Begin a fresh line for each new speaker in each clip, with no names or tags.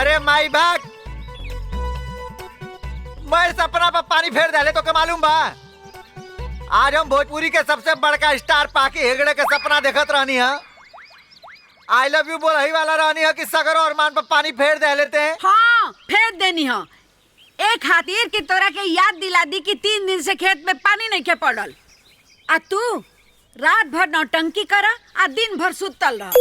अरे माई भाग, मैं सपना पर पानी फेर डाले तो क्या मालूम बा। आज हम भोजपुरी के सबसे बड़का स्टार पाकी हेगड़े के सपना देखत रहनी है। आई लव यू बोल ही वाला रहनी है कि सगर और मान पर पानी फेर दे लेते हैं।
हाँ फेर देनी है। एक खातिर की तोरा के याद दिला दी कि 3 दिन से खेत में पानी नहीं के पड़ल, आ तू रात भर नौटंकी करा आ दिन भर सुतल रह।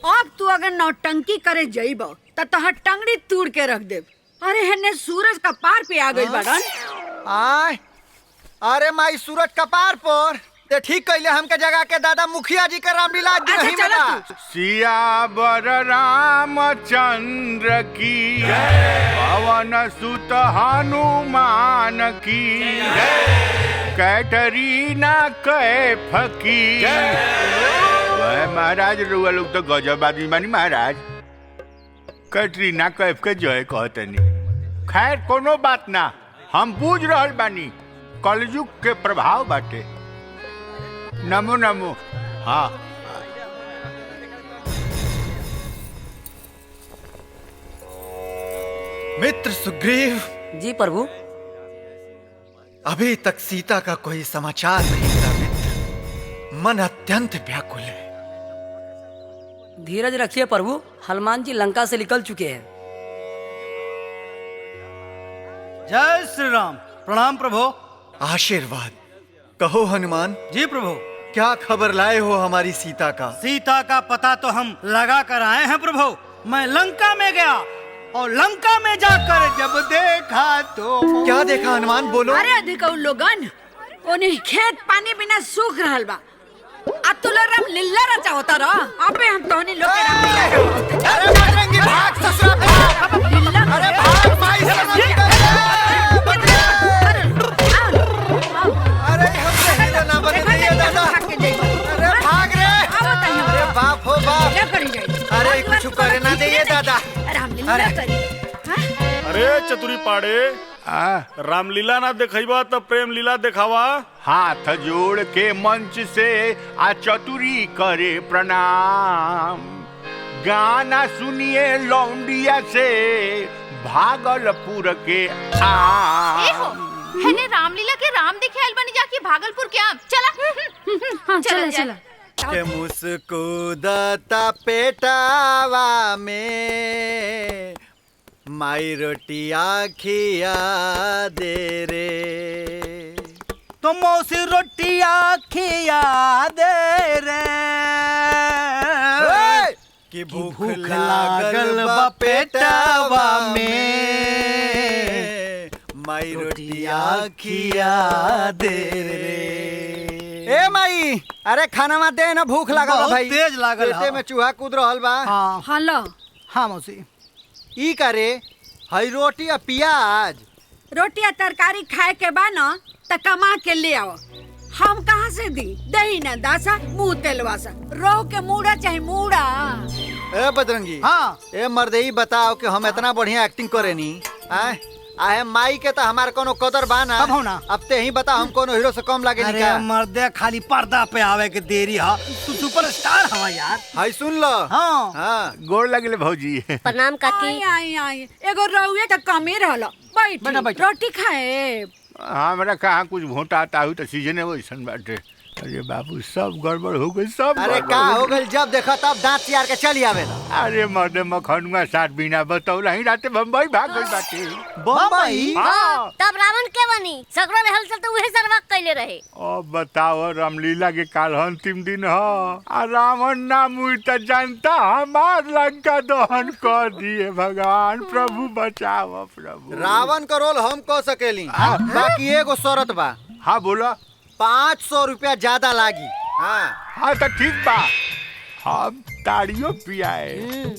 अब तू अगर नौटंकी करे जइब त तोहर टंगड़ी तोड़ के रख देब। अरे हेने सूरज का पार पे आ गई बड़न।
आय अरे माई सूरज कपार पर ते ठीक कहले हमके जगह के दादा मुखिया जी का रामलीला जी नहीं बता।
सियावर रामचंद्र की पवन सुत हनुमान की कैटरीना कैफ की। महाराज रुआ लोग तो गजब आदमी बानी महाराज। कैटरीना कैफ के जय कहतनी। खैर कोनो बात ना, हम बूझ रहल बानी कलयुग के प्रभाव बाटे। नमो नमो। हाँ
मित्र सुग्रीव
जी प्रभु।
अभी तक सीता का कोई समाचार नहीं मिला मित्र, मन अत्यंत व्याकुल है।
धीरज रखिए प्रभु, हनुमान जी लंका से निकल चुके हैं।
जय श्री राम। प्रणाम प्रभु।
आशीर्वाद। कहो हनुमान
जी प्रभु।
क्या खबर लाए हो हमारी सीता का?
सीता का पता तो हम लगा कर आए हैं प्रभु। मैं लंका में गया और लंका में जाकर जब देखा तो
क्या देखा हनुमान, बोलो।
अरे अधिकौ लोगन उन्हें खेत पानी बिना सूख रहल बा। आ तू लोग रामलीला रचा होता रहा। अबे हम तोहनी लोग के रामलीला।
अरे बजरंगी भाग ससुरा भाग। अरे भाग माई से। अरे हमसे हीरो ना बने नहीं दादा। अरे भाग रे। अरे बाप हो बाप। अरे कुछ करे ना दे दादा।
रामलीला करी।
अरे चतुरी पाड़े, रामलीला ना देखा तो प्रेम लीला दिखावा।
हाथ जोड़ के मंच से आ चतुरी करे प्रणाम। गाना सुनिए लौंडिया से भागलपुर के आम।
हैने रामलीला के राम देखे आइल बनी जाके भागलपुर के आम। चला
हाँ चला चला।
के मुस्कुराता पेटावा में माई रोटिया खिया दे रे।
तो मौसी रोटिया खिया दे रे।
कि भूख लागल बा पेटावा में माई रोटिया खिया दे रे। ए माई, अरे खाना मत दे ना, भूख लागल बा भाई।
तेज लागल
पेटे में चूहा कूद रहल बा।
हाँ
हेलो।
हाँ मौसी।
ई करे हई रोटी और प्याज।
रोटी या तरकारी खाए के बा ना त कमा के ले आओ। हम कहाँ से दी? दही ना दासा मुँह तेलवासा। रोह के मूड़ा चाहे मूड़ा।
ए बजरंगी।
हाँ।
ए मर्दई बताओ कि हम इतना बढ़िया एक्टिंग करे नी। आए माई के तो हमार कोनो कदर बा ना।
अब हो ना।
अब ते ही बता हम कोनो हीरो से कम लागे नी
अरे
का?
मर्दे खाली पर्दा पे आवे के देरी हा। तू सुपरस्टार हवा यार।
हाय सुन लो।
हाँ।
हाँ।
गोड़ लगले भौजी।
प्रणाम काकी।
आई आई आई एगो रहुए त कमे रहल।
बैठा,
बैठ
बैठा।
रोटी खाए।
हमरा कहाँ कुछ भोटा आता हूँ तो सीजने वैसन बाटे। अरे बाबू सब गड़बड़ हो गई, सब
अरे
गड़बड़
का
हो
हो
गई।
गल, जब देखा तब दांत चियार के चली आवे।
अरे मर्द मखनुआ साथ बिना बतौला ही राते बम्बई भाग गई बाटे।
बम्बई।
हाँ।
तब रावण के बनी सगरो में हलचल तो उहे सरवा कैले रहे।
अब बताओ रामलीला के काल अंतिम दिन ह। आ रावण ना मुई त जनता हमार लंका दहन कर दिए। भगवान प्रभु बचाओ प्रभु।
रावण का रोल हम कह सकेली, बाकी एगो शरत बा।
हाँ बोला।
500 रुपया ज्यादा लागी। हाँ
हाँ तो ठीक बा। हम ताड़ियों पियाए,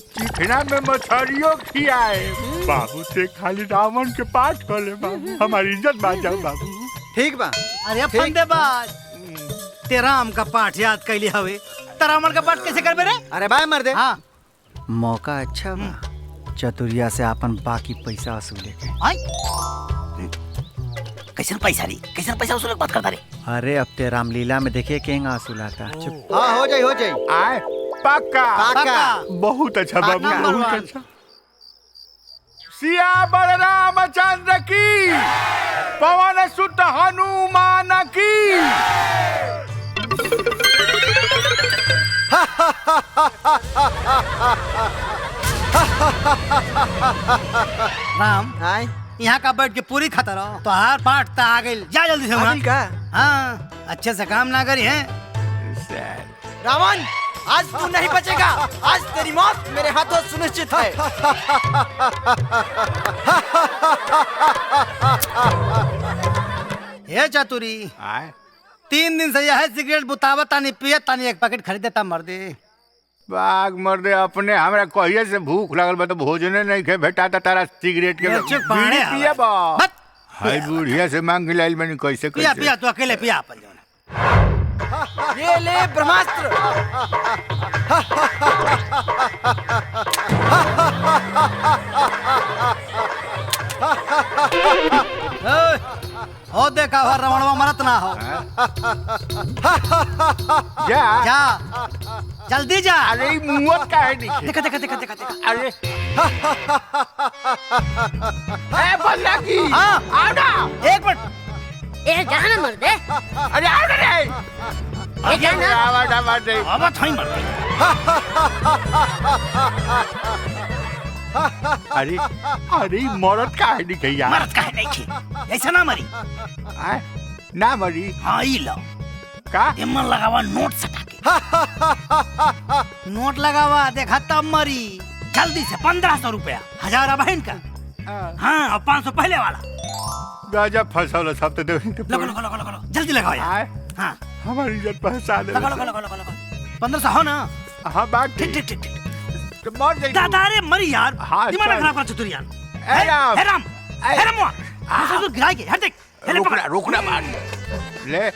चिकना में मछलियों खियाए। बाबू से खाली रावण के पाठ कर ले बाबू, हमारी इज्जत बात जाओ बाबू।
ठीक बा।
अरे फंदेबाज, ते राम का पाठ याद कैली हवे त रावण का पाठ कैसे करबे रे?
अरे भाई मर्दे।
हाँ।
मौका अच्छा बा, चतुरिया से अपन बाकी पैसा वसूले के।
कैसे पैसा वसूल बात करता रे?
अरे अब ते रामलीला में देखिए केंगा वसूलाता। हाँ हो जाई।
आए पक्का
पक्का।
बहुत अच्छा बाबू
नंबर
बहुत
वन।
अच्छा। सिया बलरामचंद्र की, पवन सुत हनुमान की।
राम
हाय
यहाँ का बैठ के पूरी खाता रहो तो हार पाट ता आ गई। जा जल्दी से वहाँ।
का
हाँ अच्छे से काम ना करी है।
रावण, आज तू नहीं बचेगा। आज तेरी मौत मेरे हाथों सुनिश्चित है।
ये चतुरी
आए
3 दिन से यह सिगरेट बुतावा तानी पिए तानी एक पैकेट खरीदेता मर दे।
बाग मर्दे अपने हमरा कहिए से भूख लगल बा तो भोजने नहीं खे भेटा तारा सिगरेट के
ये चुप पाने
बीड़ी पिया बा।
बस
हाय बुढ़िया से मांग के लाइल मैंने कैसे
पिया
कैसे
पिया तू अकेले पिया अपन जो
ये ले ब्रह्मास्त्र।
हो देखा हो रमणवा मरत ना हो।
जा
जा जल्दी जा।
अरे ई मुंहत काहे नहीं
देखा देखा देखा देखा देखा।
अरे ए बल्ला की
हाँ
आओ ना।
एक मिनट
ए जाना मर दे
अरे आओ ना रे
ए जाना
आवाज आवाज दे।
अब थाई मर दे।
अरे अरे मरद काहे नहीं खे यार।
मरत काहे नहीं खी ऐसा ना मरी।
आए, ना मरी
हाँ ई लो
का
एमन लगावा नोट सटा के। नोट लगावा देखा तब मरी। जल्दी से 1500 रुपया 1000 बहन का। हाँ और 500 पहले वाला।
गजब फंसल सब तो देख
लगो लगो लगो लगो जल्दी लगाओ यार।
आए
हाँ
हमारी इज्जत पहचान
लगो लगो लगो लगो लगो 1500 हो ना।
हाँ बात
ठीक
ठीक
ठीक ठीक ठीक।
तो मर जाई तू।
दादा रे मरी यार।
हाँ,
दिमाग
चल।
खराब कर चतुर यार।
ए राम।
हे राम हे राम हुआ। मुझे तो गिरा के हट देख। हेले
रुकना
पकड़।
रुकना मार ले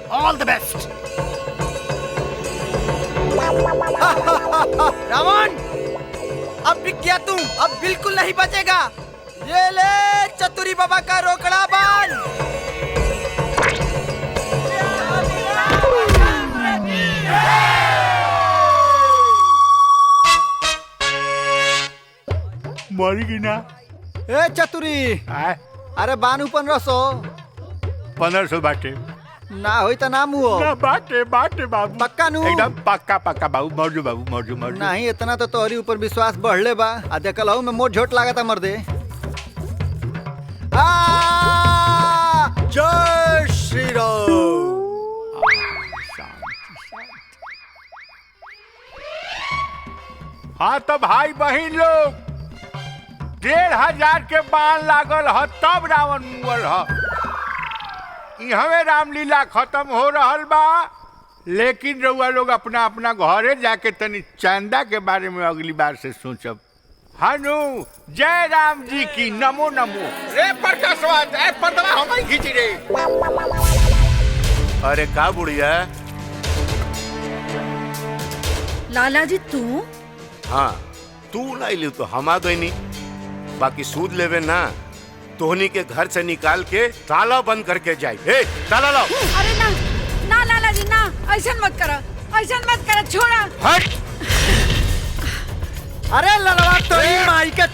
ऑल द बेस्ट।
रावण, अब बिक गया तू। अब बिल्कुल नहीं बचेगा। ये ले चतुरी बाबा का रोकड़ा बांध।
मरी की ना।
ए चतुरी,
आए
अरे बानू 1500
1500 बाटे
ना होई तो नाम हुओ।
ना बाटे बाटे बाबू
पक्का नू?
एकदम पक्का पक्का बाबू मर जो
नहीं इतना तो तोहरी ऊपर विश्वास बढ़ले बा। आ देखल हूँ मैं मोट झोट लागता मर दे। जय श्री राम।
हाँ तो भाई बहन लोग 1500 के बाण लागल ह तब रावण मुअल ह। इहवे रामलीला खत्म हो रहल बा। लेकिन रउआ लोग अपना अपना घरे जाके तनी चंदा के बारे में अगली बार से सोचब। हनु जय राम जी की नमो नमो। रे प्रकाशवाद ए पर्दवा हम खींची रे।
अरे का बुढ़िया।
लाला जी तू
हाँ तू लाई ली तो हम आ गई नहीं। बाकी सूद लेवे ना तोहनी के घर से निकाल के ताला बंद करके जाए। ए ताला लाओ।
अरे ना ना लाला जी ना ऐसा मत करो ऐसा मत करो छोड़ा।
हट।
अरे ललवा तो माई के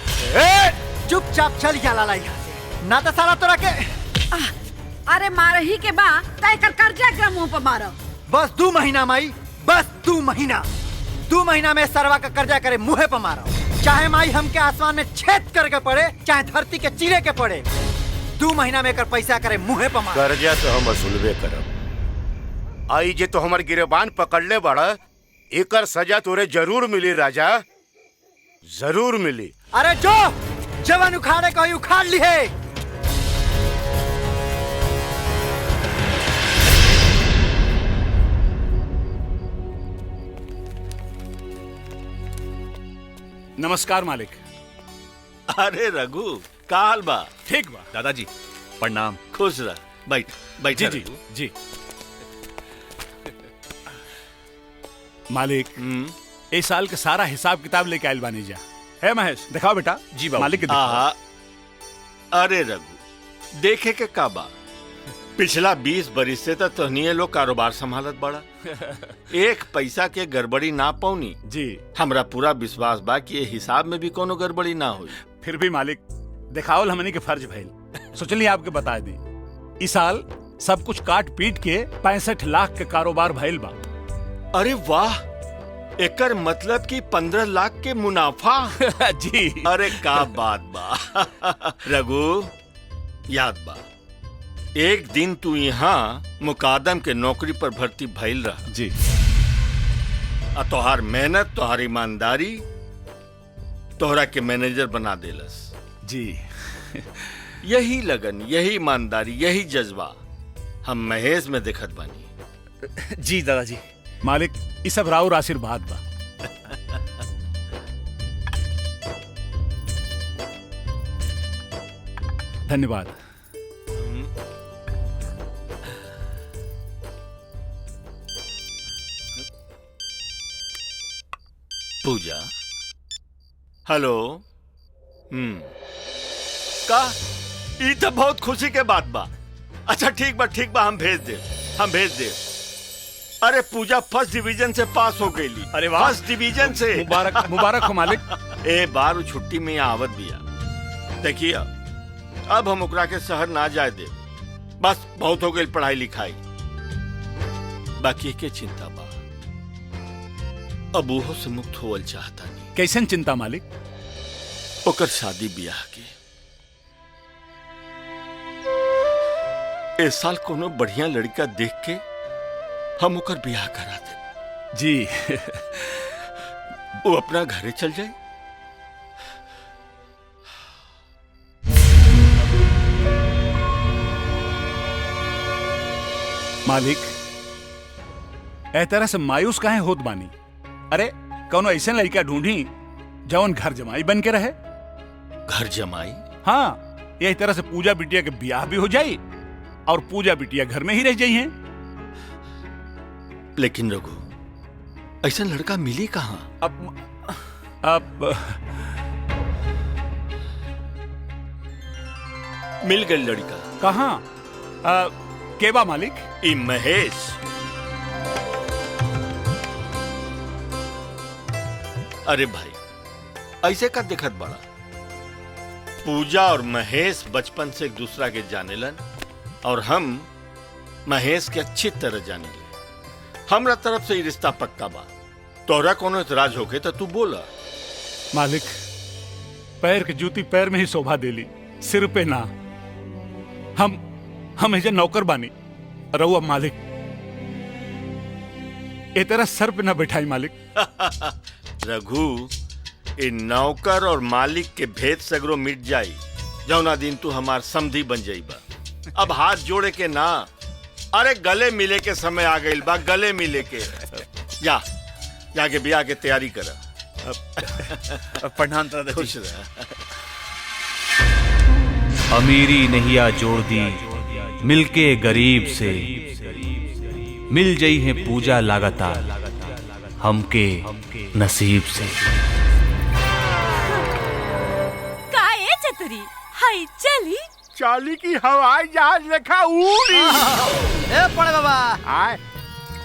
चुपचाप चल गया लाला यहाँ से। ना तो साला तोरा के
अरे मार ही के बा तय कर कर्जा के मुंह पर मारो।
बस 2 महीना माई, बस 2 महीना। 2 महीना में सरवा का कर्जा करे मुँहे पर मारो। चाहे माई हमके आसमान में छेद करके पड़े चाहे धरती के चीरे के पड़े। 2 महीना में कर पैसा करे मुँहे पर मारो।
कर्जा तो हम वसूलबे करब। आई जे तो हमार गिरबान पकड़ले बड़ा एकर सजा तोरे जरूर मिली राजा, जरूर मिली।
अरे जो जवान उखाड़े को ही उखाड़ ली है।
नमस्कार मालिक।
अरे रघु का हाल बा?
ठीक बा
दादाजी प्रणाम। खुश रह। बैठ बैठ
जी जी जी। मालिक इस साल के सारा हिसाब किताब लेके आयल बानी जा। है महेश दिखाओ बेटा।
जी बाबू।
मालिक के दिखाओ।
अरे रघु देखे के का बा? पिछला 20 बरिस से तो तोहनीए लोग कारोबार संभालत बड़ा। एक पैसा के गड़बड़ी ना पौनी
जी।
हमरा पूरा विश्वास बा कि ये हिसाब में भी कोनो गड़बड़ी ना हुई।
फिर भी मालिक दिखावल हमनी के फर्ज भइल। सोचली आपके बता दी, इस साल सब कुछ काट पीट के 65 लाख के कारोबार भइल बा।
अरे वाह, एकर मतलब कि 15 लाख के मुनाफा।
जी।
अरे का बात बा। रघु, याद बा एक दिन तू यहाँ मुकादम के नौकरी पर भर्ती भइल रहा।
जी।
तोहार मेहनत, तोहार ईमानदारी तोहरा के मैनेजर बना देलस।
जी।
यही लगन, यही ईमानदारी, यही जज्बा हम महेश में देखत बानी।
जी दादाजी। मालिक ये सब राउर आशीर्वाद बा। धन्यवाद।
पूजा, हेलो। का ई तो बहुत खुशी के बात बा। अच्छा ठीक बा, हम भेज दे। अरे पूजा फर्स्ट डिवीजन से पास हो गई।
अरे वाह,
फर्स्ट डिवीजन से।
मुबारक हो मालिक।
ए बार छुट्टी में यहाँ आवत बिया। देखिए अब हम ओकरा के शहर ना जाए दे। बस बहुत हो गई पढ़ाई लिखाई। बाकी के चिंता बा, अब वो से मुक्त होवल चाहता नहीं।
कैसन चिंता मालिक?
ओकर शादी ब्याह के इस साल कोनो बढ़िया लड़का देख के हम ओकर ब्याह करा दे।
जी।
वो अपना घरे चल जाए।
मालिक ए तरह से मायूस काहे होत बानी? अरे कौनो ऐसा लड़का ढूंढी जौन घर जमाई बन के रहे।
घर जमाई?
हाँ, यही तरह से पूजा बिटिया के ब्याह भी हो जाई और पूजा बिटिया घर में ही रह जाई हैं।
लेकिन रघु, ऐसा लड़का मिली कहाँ?
अब
मिल गई लड़का।
कहाँ? केबा मालिक?
ई महेश। अरे भाई ऐसे का दिखत बड़ा। पूजा और महेश बचपन से एक दूसरा के जानेलन और हम महेश के अच्छी तरह जानेले। हमरा तरफ से ये रिश्ता पक्का बा। तोहरा कोनो इतराज होके तो तू बोला।
मालिक पैर की जूती पैर में ही शोभा देली, सिर पे ना। हम एजे नौकर बानी। रहुआ मालिक ए तरह सर पे ना बैठाई मालिक।
रघु, इन नौकर और मालिक के भेद सगरो मिट जाई जौना दिन तू हमार समधी बन जाइबा। अब हाथ जोड़े के ना, अरे गले मिले के समय आ गई बा। गले मिले के जाके ब्याह के तैयारी करा।
प्रणाम दादाजी।
खुश रह।
अमीरी नहिया जोड़ दी मिलके गरीब से, मिल जई है पूजा लागता हमके नसीब से।
काए चतुरी हाय चली
चाली की हवाई जहाज लेखा उड़ी।
ए पड़े बाबा,
आए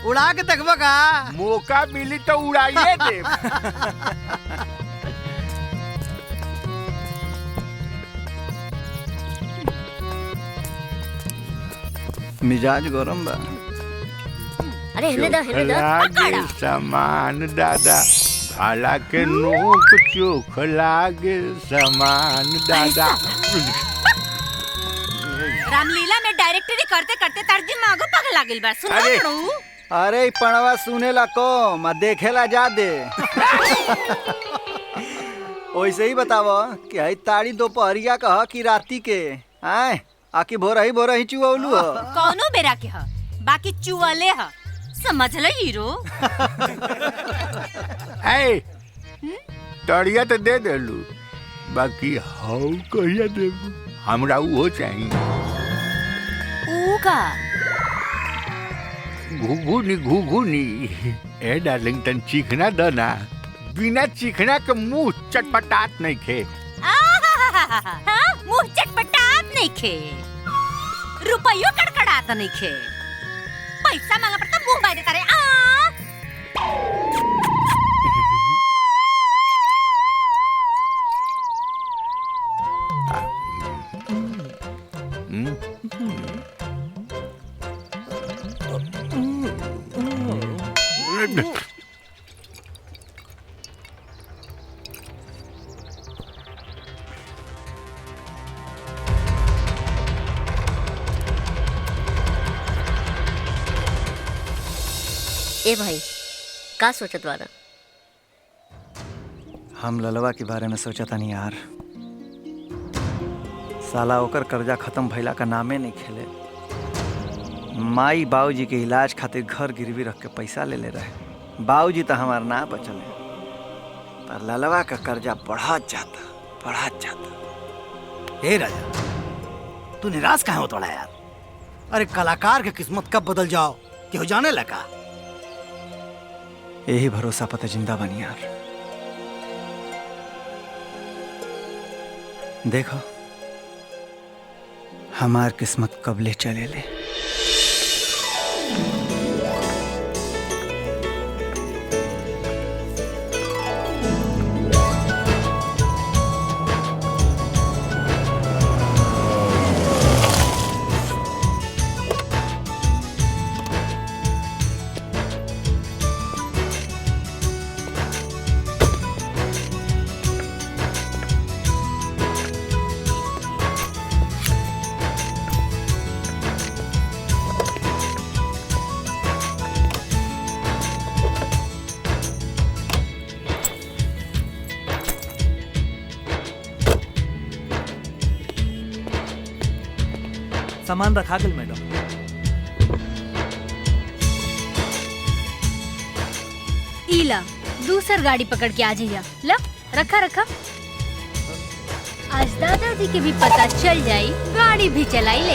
उड़ा के देखबो का?
मौका मिली तो उड़ाइए दे।
मिजाज गरम बा।
अरे हिलने दो
लागे समान दादा, भाला के नोक चोख लागे समान दादा।
रामलीला में डायरेक्टरी करते करते तार दिमागो पगला गेल बा। सुन
अरे।
पड़ू।
अरे ई पणवा सुनेला कम आ देखेला ज्यादे। वैसे ही बताव कि हई ताड़ी दोपहरिया कह कि राती के? आए आकि भोर ही चुऔलू ह?
कौनो बेरा के ह, बाकी चुअले ह। समझ ल हीरो।
ऐ तड़िया तो दे देलू, बाकी हाउ कहिया देबू? हमरा वो चाहिए।
ऊ का?
घुघुनी। ए डार्लिंग तन चीखना दना। बिना चीखना के मुंह चटपटात नहीं खे।
हाँ, मुंह चटपटात नहीं खे। रुपयो कड़कड़ा बात नहीं खे। पैसा मांगा पड़ता मुंह बाय देता रे।
ए भाई का सोचत वाला?
हम ललवा के बारे में सोचता नहीं यार। साला ओकर कर्जा खत्म भइला का नामे नहीं खेले। माई बाबूजी के इलाज खातिर घर गिरवी रख के पैसा ले ले रहे। बाबूजी तो हमार ना बचल है, पर ललवा का कर्जा बढ़त जाता।
हे राजा, तू निराश काहे होता यार? अरे कलाकार की किस्मत कब बदल जाओ कि हो जाने लगा।
यही भरोसा पता जिंदा बनी यार। देखो हमार किस्मत कबले चले ले।
सामान रखा गल मैडम।
ईला दूसर गाड़ी पकड़ के आ जाइया। ला रखा रखा। आज दादाजी के भी पता चल जाई, गाड़ी भी चलाई ले।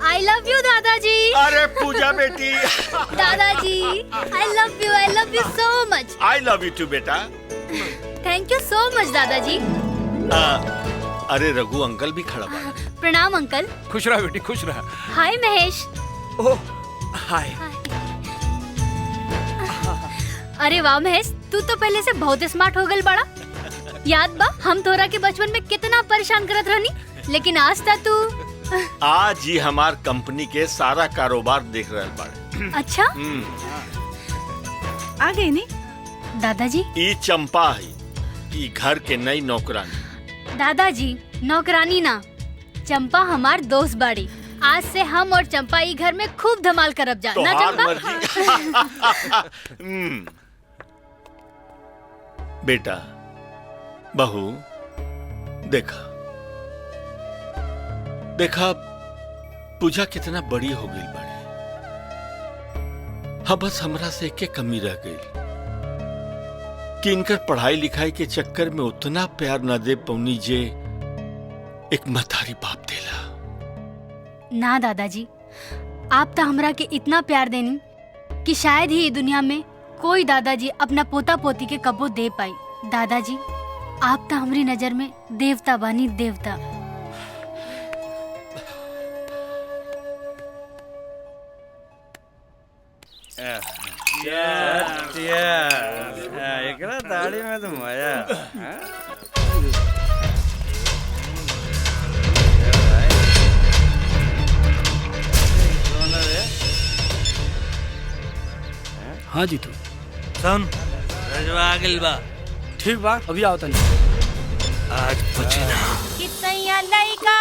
आई लव यू दादाजी।
अरे पूजा बेटी।
दादाजी आई love you so much.
I love you too बेटा।
थैंक यू सो मच दादाजी।
अरे रघु अंकल भी खड़ा बा।
प्रणाम अंकल।
खुश रहा बेटी, खुश रहा।
हाय महेश।
ओह हाय।
अरे वाह महेश, तू तो पहले से बहुत स्मार्ट हो गल बड़ा। याद बा हम तोरा के बचपन में कितना परेशान करत रहनी, लेकिन आज तक तू
आज ही हमार कंपनी के सारा कारोबार देख रहे बाड़े।
अच्छा
आ गई नी
दादाजी।
ई चंपा है, ई घर के नई नौकरानी।
दादाजी नौकरानी ना, चंपा हमार दोस्त बाड़ी। आज से हम और चंपा ई घर में खूब धमाल करब जा ना चंपा।
बेटा बहू देखा देखा पूजा कितना बड़ी हो गई बाड़ी। हाँ बस हमरा से एक कमी रह गई कि इनकर पढ़ाई लिखाई के चक्कर में उतना प्यार न दे पौनी जे एक मतारी बाप देला।
ना दादाजी, आप तो हमरा के इतना प्यार देनी कि शायद ही दुनिया में कोई दादाजी अपना पोता पोती के कबो दे पाई। दादाजी आप तो हमारी नजर में देवता बानी, देवता।
एकरा दाढ़ी में तो मजा।
हाँ जी तू
सुन
रजवा गइल बा। ठीक बा, अभी आओ तनी।
आज बचना
कितैया लइका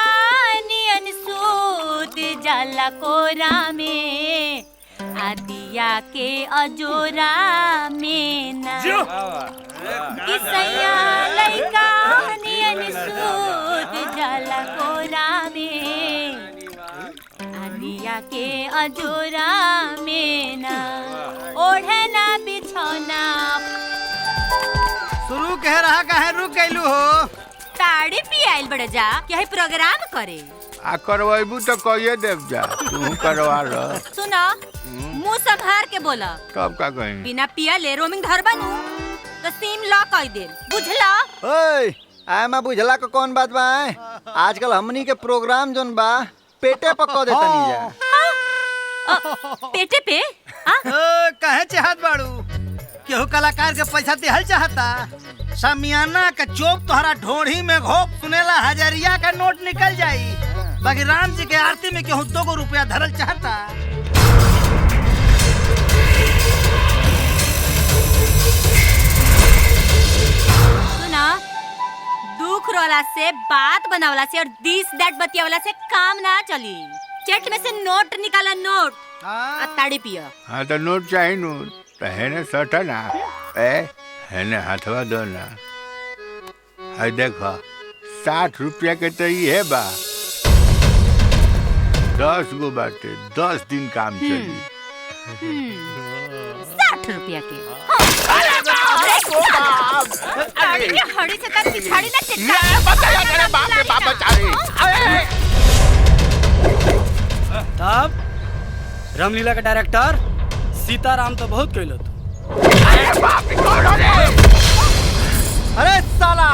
नियन सूत जाला कोरा में, आदिया के अजोरा में ना। कितैया लइका नियन सूत जाला कोरा में, आदिया के अजोरा में ना। ओढ़ना बिछौना
शुरू कह रहा काहे रुक गइलू हो?
ताड़ी पियाइल बड़ जा कि है प्रोग्राम करे।
आ करवाइबू तो कहिए देव जा, तू करवा रह।
सुना मुंह संभार के बोला।
कब का कहीं
बिना पिया ले रोमिंग धर बनू तो सिम लॉक कर दे, बुझला?
ओए आय मैं बुझला को कौन बात बा? आजकल हमनी के प्रोग्राम जोन बा पेटे पको देता नहीं जा।
पेटे पे
कहे चाहत बाड़ू केहू कलाकार के पैसा दिहल चाहता। समियाना का चोप तोहरा ढोढ़ी में घोप सुनेला 1000 का नोट निकल जाई। बाकी राम जी के आरती में केहू 2 रुपया धरल चाहता।
सुना, दुख रोला से, बात बनावला से और दिस दैट बतियावला से काम ना चली। चेट में से नोट निकाला, नोट ताड़ी पिया।
हाँ तो नोट चाहिए नोट तो है ना सटा ना है ना हाथवा दो ना। है देखो 60 रुपया के तो ये बा 10 गो बाटे 10 दिन काम चली।
60 रुपया के हड़ी से तक पिछाड़ी ना चिट्टा
बाप रे बाप
तब रामलीला का डायरेक्टर सीताराम तो बहुत कहलो।
अरे साला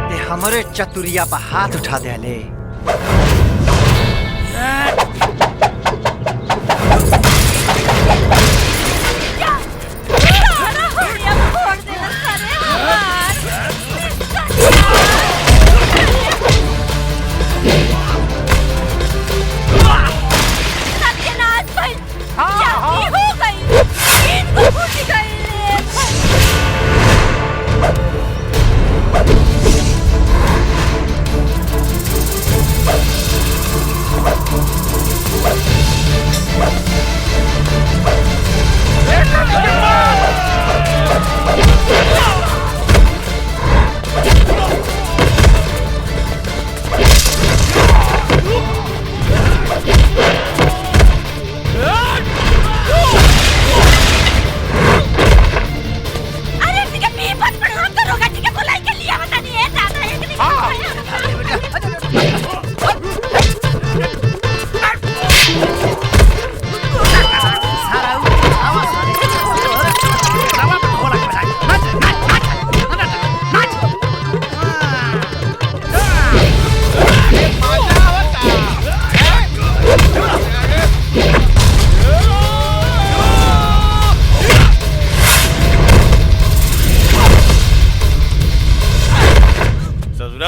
ते हमारे चतुरिया पर हाथ उठा दे ले।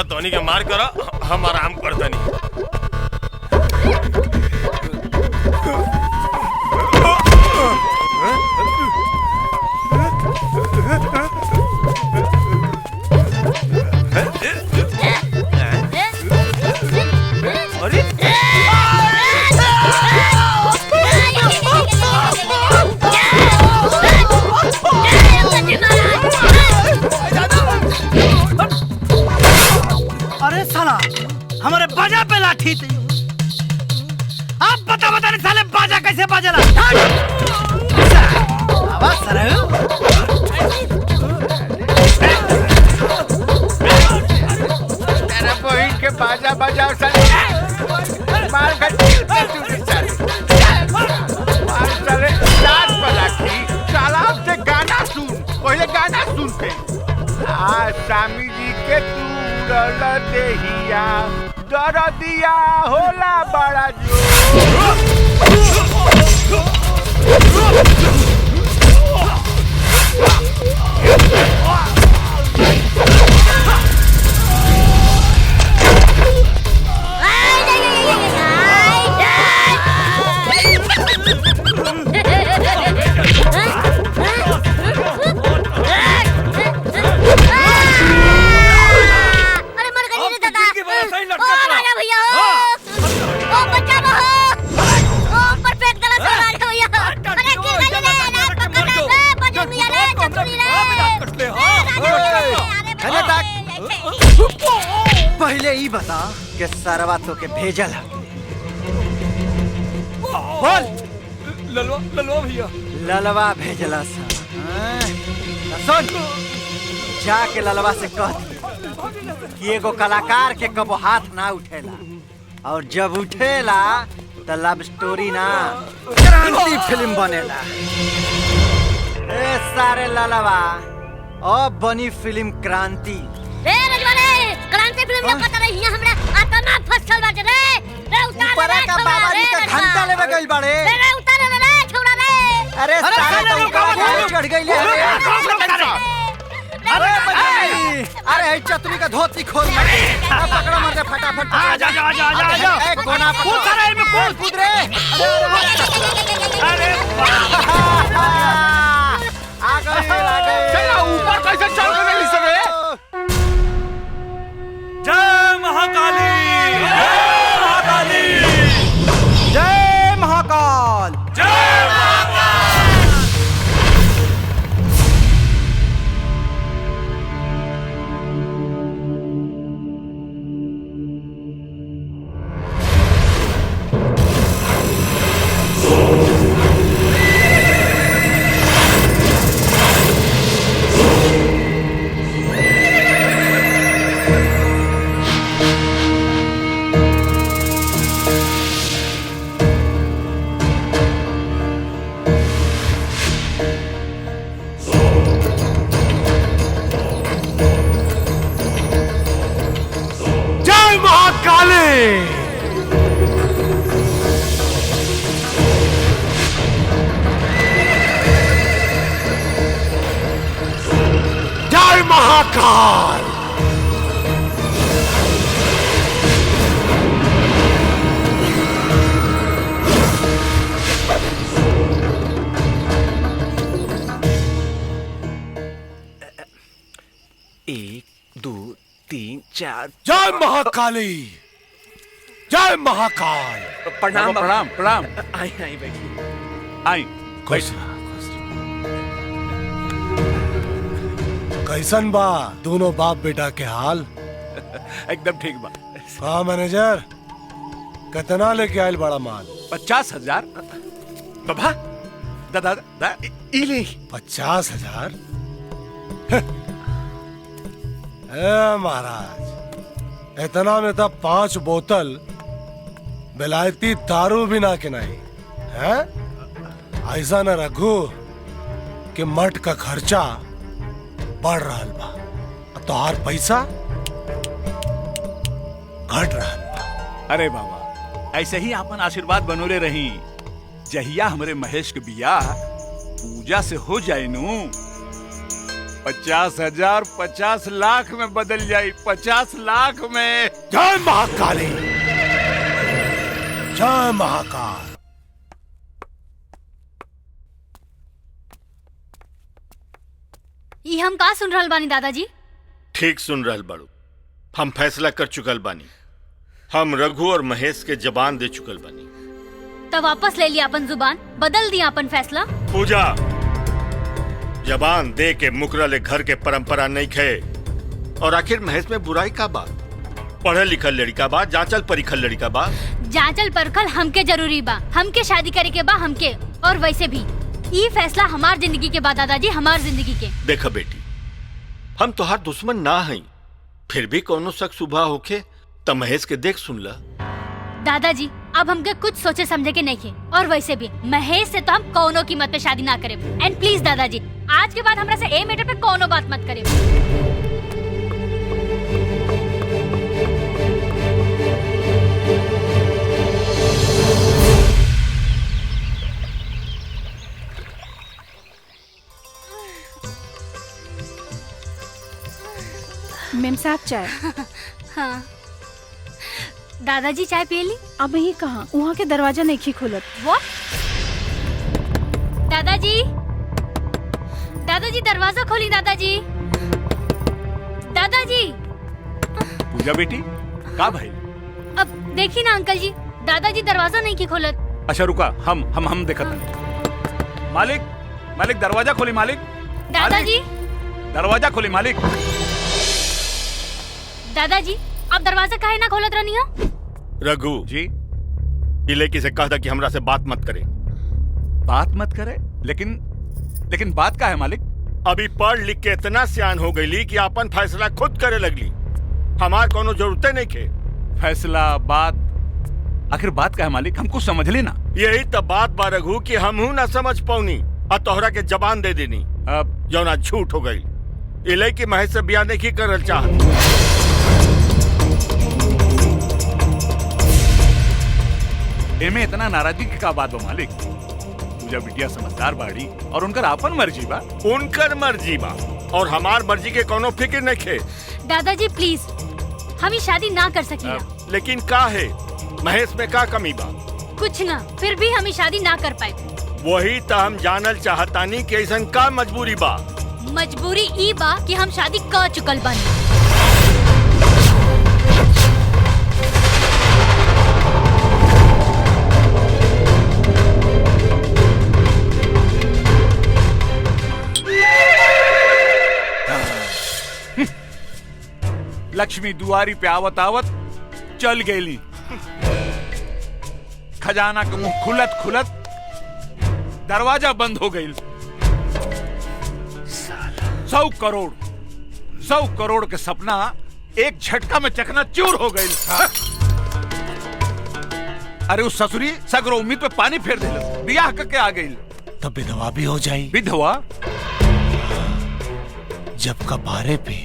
धोनी के मार करो, हम आराम करते नहीं।
अरे साला हमारे बाजा पे लाठी थी। आप बता नहीं साले बाजा कैसे बाजला। आवाज सरऊ
तेरा बहन के बाजा बजाओ साले मार का दिल पे टूटी साले मार साले लात पलाखी तालाब से गाना सुन पहले गाना सुनते स्वामी जी के तूरल देहिया दर दिया होला बड़ा जो
पहले ही बता कि सरवा तो के भेजल है। बोल
ललवा भैया
ललवा भेजला सुन जाके ललवा से कह दी कि एगो कलाकार के कबो हाथ ना उठेला और जब उठेला तो लव स्टोरी ना क्रांति फिल्म बनेला। ए सारे ललवा अब बनी फिल्म क्रांति।
क्रांति फिल्म लगा रही है हमरा आता में फसल बाटे रे उतार
ऊपर का बाबा जी का घंटा लेवे गइल बाड़े
रे उतार रे छोड़ा रे
अरे साला तो ऊपर चढ़ गइल है अरे चतुरी का धोती खोल पकड़ो मर दे फटाफट
आ जा
एक गोना
कूद रे में
कूद रे
अरे
आ गए
चला ऊपर कैसे चढ़ गए इस रे जय महाकाली
जय महाकाल
जय महाकाल
एक दो तीन चार
जय महाकाली जय महाकाल
प्रणाम
प्रणाम प्रणाम
आई आई बैठिए
आई
खुश कैसन बा दोनों बाप बेटा के हाल
एकदम ठीक बा
हाँ मैनेजर कितना लेके आयल बड़ा माल
50,000 बाबा दादा दा
इले
50,000 महाराज इतना में तो 5 बोतल बेलायती दारू भी ना किनाई है ऐसा न रघु कि मठ का खर्चा बढ़ रहा बा तोहार पैसा घट रहा बा।
अरे बाबा ऐसे ही आपन आशीर्वाद बनोले रही जहिया हमरे महेश के बियाह पूजा से हो जाए नू 50,000 50 लाख में बदल जाए 50 लाख में।
जय महाकाली जय महाकाल।
ये हम का सुन रहल बानी दादाजी?
ठीक सुन रहल बाड़ू। हम फैसला कर चुकल बानी। हम रघु और महेश के जबान दे चुकल बानी।
तो वापस ले लिया अपन जुबान, बदल दिया अपन फैसला।
पूजा जबान दे के मुकरले घर के परंपरा नहीं खे। और आखिर महेश में बुराई का बात? पढ़ल लिखल लड़का बा, जांचल परिखल लड़का बा।
जांचल परखल हमके जरूरी बा, हमके शादी करे के बा हमके। और वैसे भी ये फैसला हमार जिंदगी के बा दादाजी, हमार जिंदगी के।
देखा बेटी, हम तोहार दुश्मन ना हई, फिर भी कोनो शक सुबह होके त महेश के देख सुन ला।
दादाजी अब हमके कुछ सोचे समझे के नहीं है। और वैसे भी महेश से तो हम कोनो कीमत पे शादी ना करें। एंड प्लीज दादाजी आज के बाद हमरा से ए मैटर पे कोनो बात मत करें।
मेम साहब चाय।
हाँ दादाजी चाय पिए ली?
अब ही कहाँ, वहाँ के दरवाजा नहीं खोलत।
वो दादाजी दादाजी दरवाजा खोली। दादाजी दादाजी।
पूजा बेटी का भाई?
अब देखी ना अंकल जी, दादाजी दरवाजा नहीं की खोलत।
अच्छा रुका, हम देखत हैं। मालिक मालिक दरवाजा खोली। मालिक
दादाजी
दरवाजा खोली। मालिक
दादाजी आप दरवाजा काहे ना खोलत रहनी हो?
रघु
जी
इलेकी से कहा था कि हमरा से बात मत करे।
बात मत करे? लेकिन बात का है मालिक?
अभी पढ़ लिख के इतना सियान हो गई कि अपन फैसला खुद करे लगली। हमार कोनो जरूरते नहीं के।
फैसला बात, आखिर बात का है मालिक? हमको समझ लेना।
यही तो बात बा रघु कि हमहू ना समझ पौनी और तोहरा के जबान दे देनी।
अब
जौना झूठ हो गई। इलेकी महेश से ब्याह नहीं करल चाहत।
एमे इतना नाराजगी की का बात बा मालिक? पूजा बिटिया समझदार बाड़ी और उनकर आपन मर्जी बा।
उनकर मर्जी बा और हमार मर्जी के कोनो फिक्र नहीं खे।
दादाजी प्लीज, हम ये शादी ना कर सकेला।
लेकिन का है, महेश में का कमी बा?
कुछ ना, फिर भी हम ये शादी ना कर पाए।
वही तो हम जानल चाहतानी कि ऐसन का मजबूरी बा।
मजबूरी ई बा कि हम शादी कर चुकल बानी।
लक्ष्मी दुआरी पे आवत आवत चल गईली। खजाना के मुंह खुलत खुलत दरवाजा बंद हो गई। 100 करोड़ के सपना एक झटका में चकनाचूर हो गई। अरे उस ससुरी सगरो उम्मीद पे पानी फेर दिल, बियाह करके आ गई।
तब विधवा भी हो जाई।
विधवा?
जब कपारे पे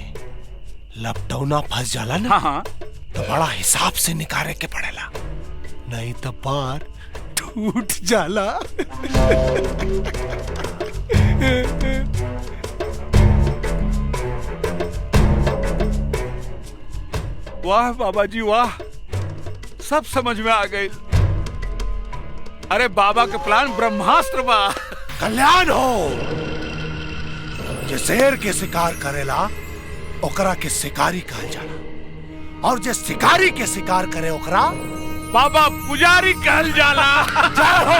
लपटौना फंस जाला ना,
हाँ।
तो बड़ा हिसाब से निकारे के पड़ेला, नहीं तो पार टूट जाला।
वाह बाबा जी वाह, सब समझ में आ गई। अरे बाबा के प्लान ब्रह्मास्त्र बा।
कल्याण हो। जे शेर के शिकार करेला ओकरा के शिकारी कहल जाला, और जे शिकारी के शिकार करे ओकरा
बाबा पुजारी कहल जाला।
जय हो।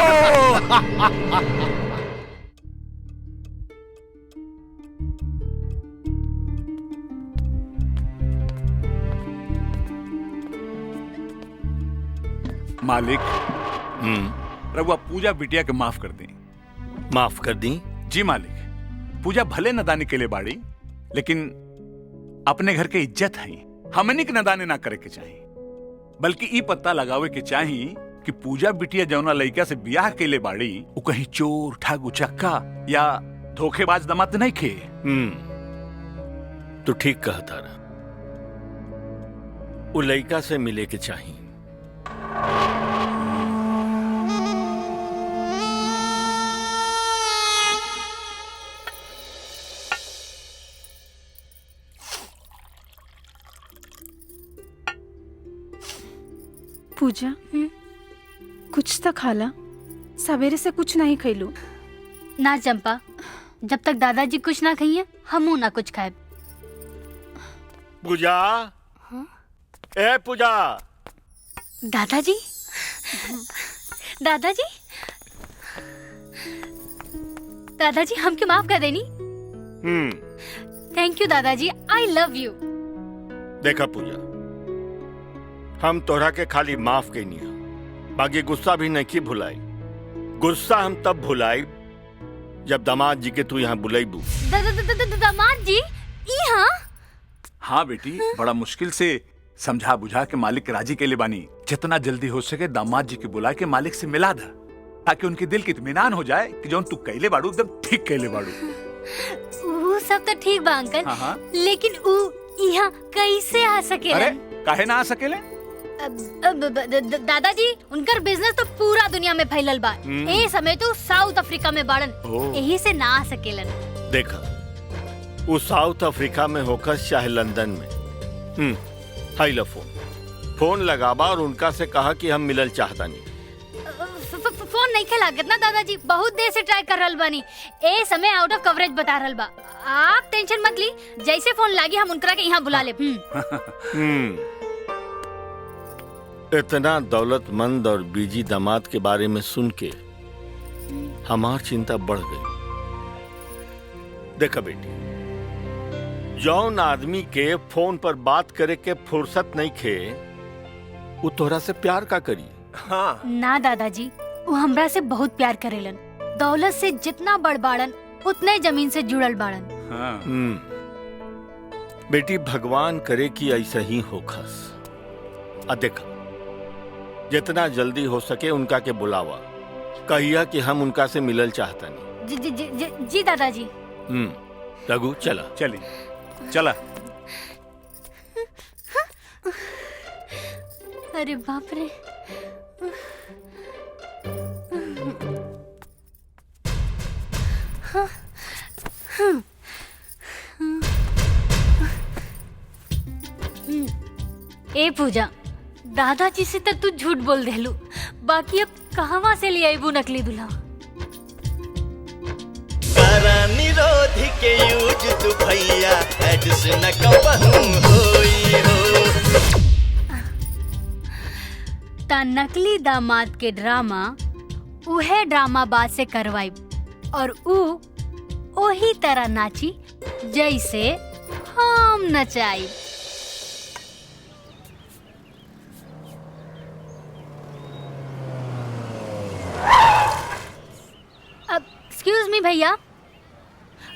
मालिक, रघुआ पूजा बिटिया के माफ कर दी।
माफ कर दी?
जी मालिक, पूजा भले नदानी के लिए बाड़ी, लेकिन अपने घर के इज्जत है, हमनी के नदाने ना करे के चाहिए, बल्कि ई पता लगावे के चाहिए कि पूजा बिटिया जौना लड़का से ब्याह के लिए बाड़ी वो कहीं चोर, ठग, उचक्का या धोखेबाज दमाद नहीं खे।
तू ठीक कहता रहा। वो लड़का से मिले के चाहिए।
पूजा, कुछ तो खाला, सवेरे से कुछ नहीं खैलू।
ना चंपा, जब तक दादाजी कुछ ना खाइए हमू ना कुछ खाए।
पूजा, ए पूजा।
दादाजी, दादाजी, दादाजी हमके माफ कर देनी। थैंक यू दादाजी, आई लव यू।
देखा पूजा, हम तोहरा के खाली माफ कैनी है, बाकी गुस्सा भी नहीं की भुलाई। गुस्सा हम तब भुलाई जब दामाद जी के तू यहाँ बुलाईबू।
दामाद जी यहाँ?
हाँ बेटी, बड़ा मुश्किल से समझा बुझा के मालिक के राजी के लिए बानी। जितना जल्दी हो सके दामाद जी के बुला के मालिक से मिला दा, ताकि उनके दिल की इत्मीनान हो जाए कि जो तू कैले बाड़ू एकदम ठीक कैले बाड़ू।
वो सब तो ठीक बा अंकल,
हाँ।
लेकिन वो यहाँ कैसे आ सके?
अरे काहे ना आ सकेले?
दादाजी, उनकर बिजनेस तो पूरा दुनिया में फैलल बा। ए समय तो साउथ अफ्रीका में बाड़न, यही से ना आ सकेलन।
देखा, वो साउथ अफ्रीका में होकर चाहे लंदन में। हाई लो फोन लगाबा और उनका से कहा कि हम मिलल चाहता नहीं।
फोन नहीं लागत ना दादाजी, बहुत देर से ट्राई कर रहल बानी। ए समय आउट ऑफ कवरेज बता रहल बा। आप टेंशन मत ली, जैसे फोन लागी हम उनकरा के यहाँ बुला ले।
इतना दौलतमंद और बीजी दामाद के बारे में सुन के हमार चिंता बढ़ गई। देखा बेटी, जौन आदमी के फोन पर बात करे के फुर्सत नहीं खे, वो तोहरा से प्यार का करी?
हाँ। ना दादाजी, वो हमरा से बहुत प्यार करेलन। दौलत से जितना बड़ बाड़न उतने जमीन से जुड़ल बाड़न।
बेटी, भगवान करे कि ऐसा ही हो खस। देखा, जितना जल्दी हो सके उनका के बुलावा, कहिया कि हम उनका से मिलल चाहता नहीं।
जी दादाजी।
रघु चला।
चला।
अरे बाप रे। ए पूजा, दादाजी से तक तू झूठ बोल देलू, बाकी अब कहवा से ले आईबू नकली दूल्हा?
निरोध के यूज तू भैया एड्स न कबहू होई हो।
ता नकली दामाद के ड्रामा उहे ड्रामा बात से करवाई और ओही तरह नाची जैसे हम नचाई। अब एक्सक्यूज मी भैया,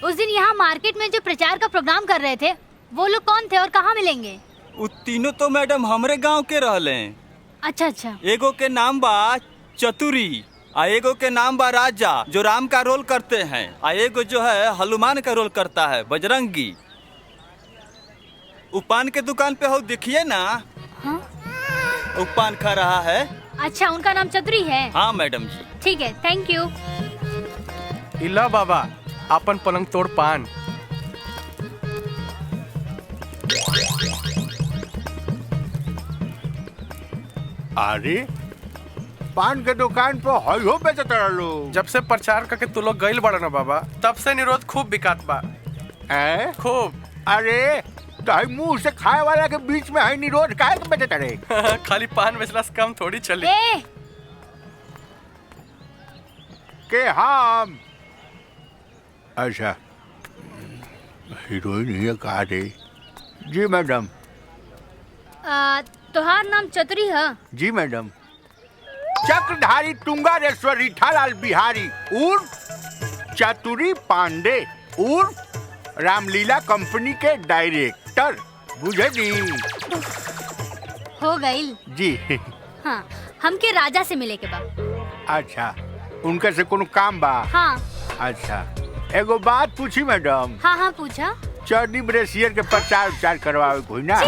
उस दिन यहाँ मार्केट में जो प्रचार का प्रोग्राम कर रहे थे वो लोग कौन थे और कहाँ मिलेंगे?
वो तीनों तो मैडम हमरे गांव के रहले।
अच्छा अच्छा।
एगो के नाम बा चतुरी, आ एगो के नाम बा राजा जो राम का रोल करते हैं, आ एगो जो है हनुमान का रोल करता है बजरंगी। उपान के दुकान पे हो देखिए ना।
हाँ?
उपान खा रहा है।
अच्छा, उनका नाम चतुरी है?
हाँ मैडम जी।
ठीक है, थैंक यू।
इला बाबा अपन पलंग तोड़ पान।
अरे पान के दुकान पर हयो बेचत रहलो।
जब से प्रचार करके तू लोग गइल बड़ा ना बाबा, तब से निरोध खूब बिकात बा। खूब।
अरे ताई मुंह से खाए वाला के बीच में है निरोध काहे के बेचत रहे?
खाली पान बेचला से काम थोड़ी चली।
के हम अच्छा हीरोइन ही कहा रे? जी मैडम।
तोहार नाम चतुरी है?
जी मैडम। चक्रधारी तुंगारेश्वर रीठालाल बिहारी उर्फ चतुरी पांडे उर्फ रामलीला कंपनी के डायरेक्टर, बुझे जी?
हो गई
जी।
हाँ, हमके राजा से मिले के बाद।
अच्छा, उनके से कोनो काम बा?
हाँ।
अच्छा, एगो बात पूछी मैडम?
हाँ हाँ पूछा।
चर्नी ब्रेसियर के प्रचार उचार करवावे कोई ना?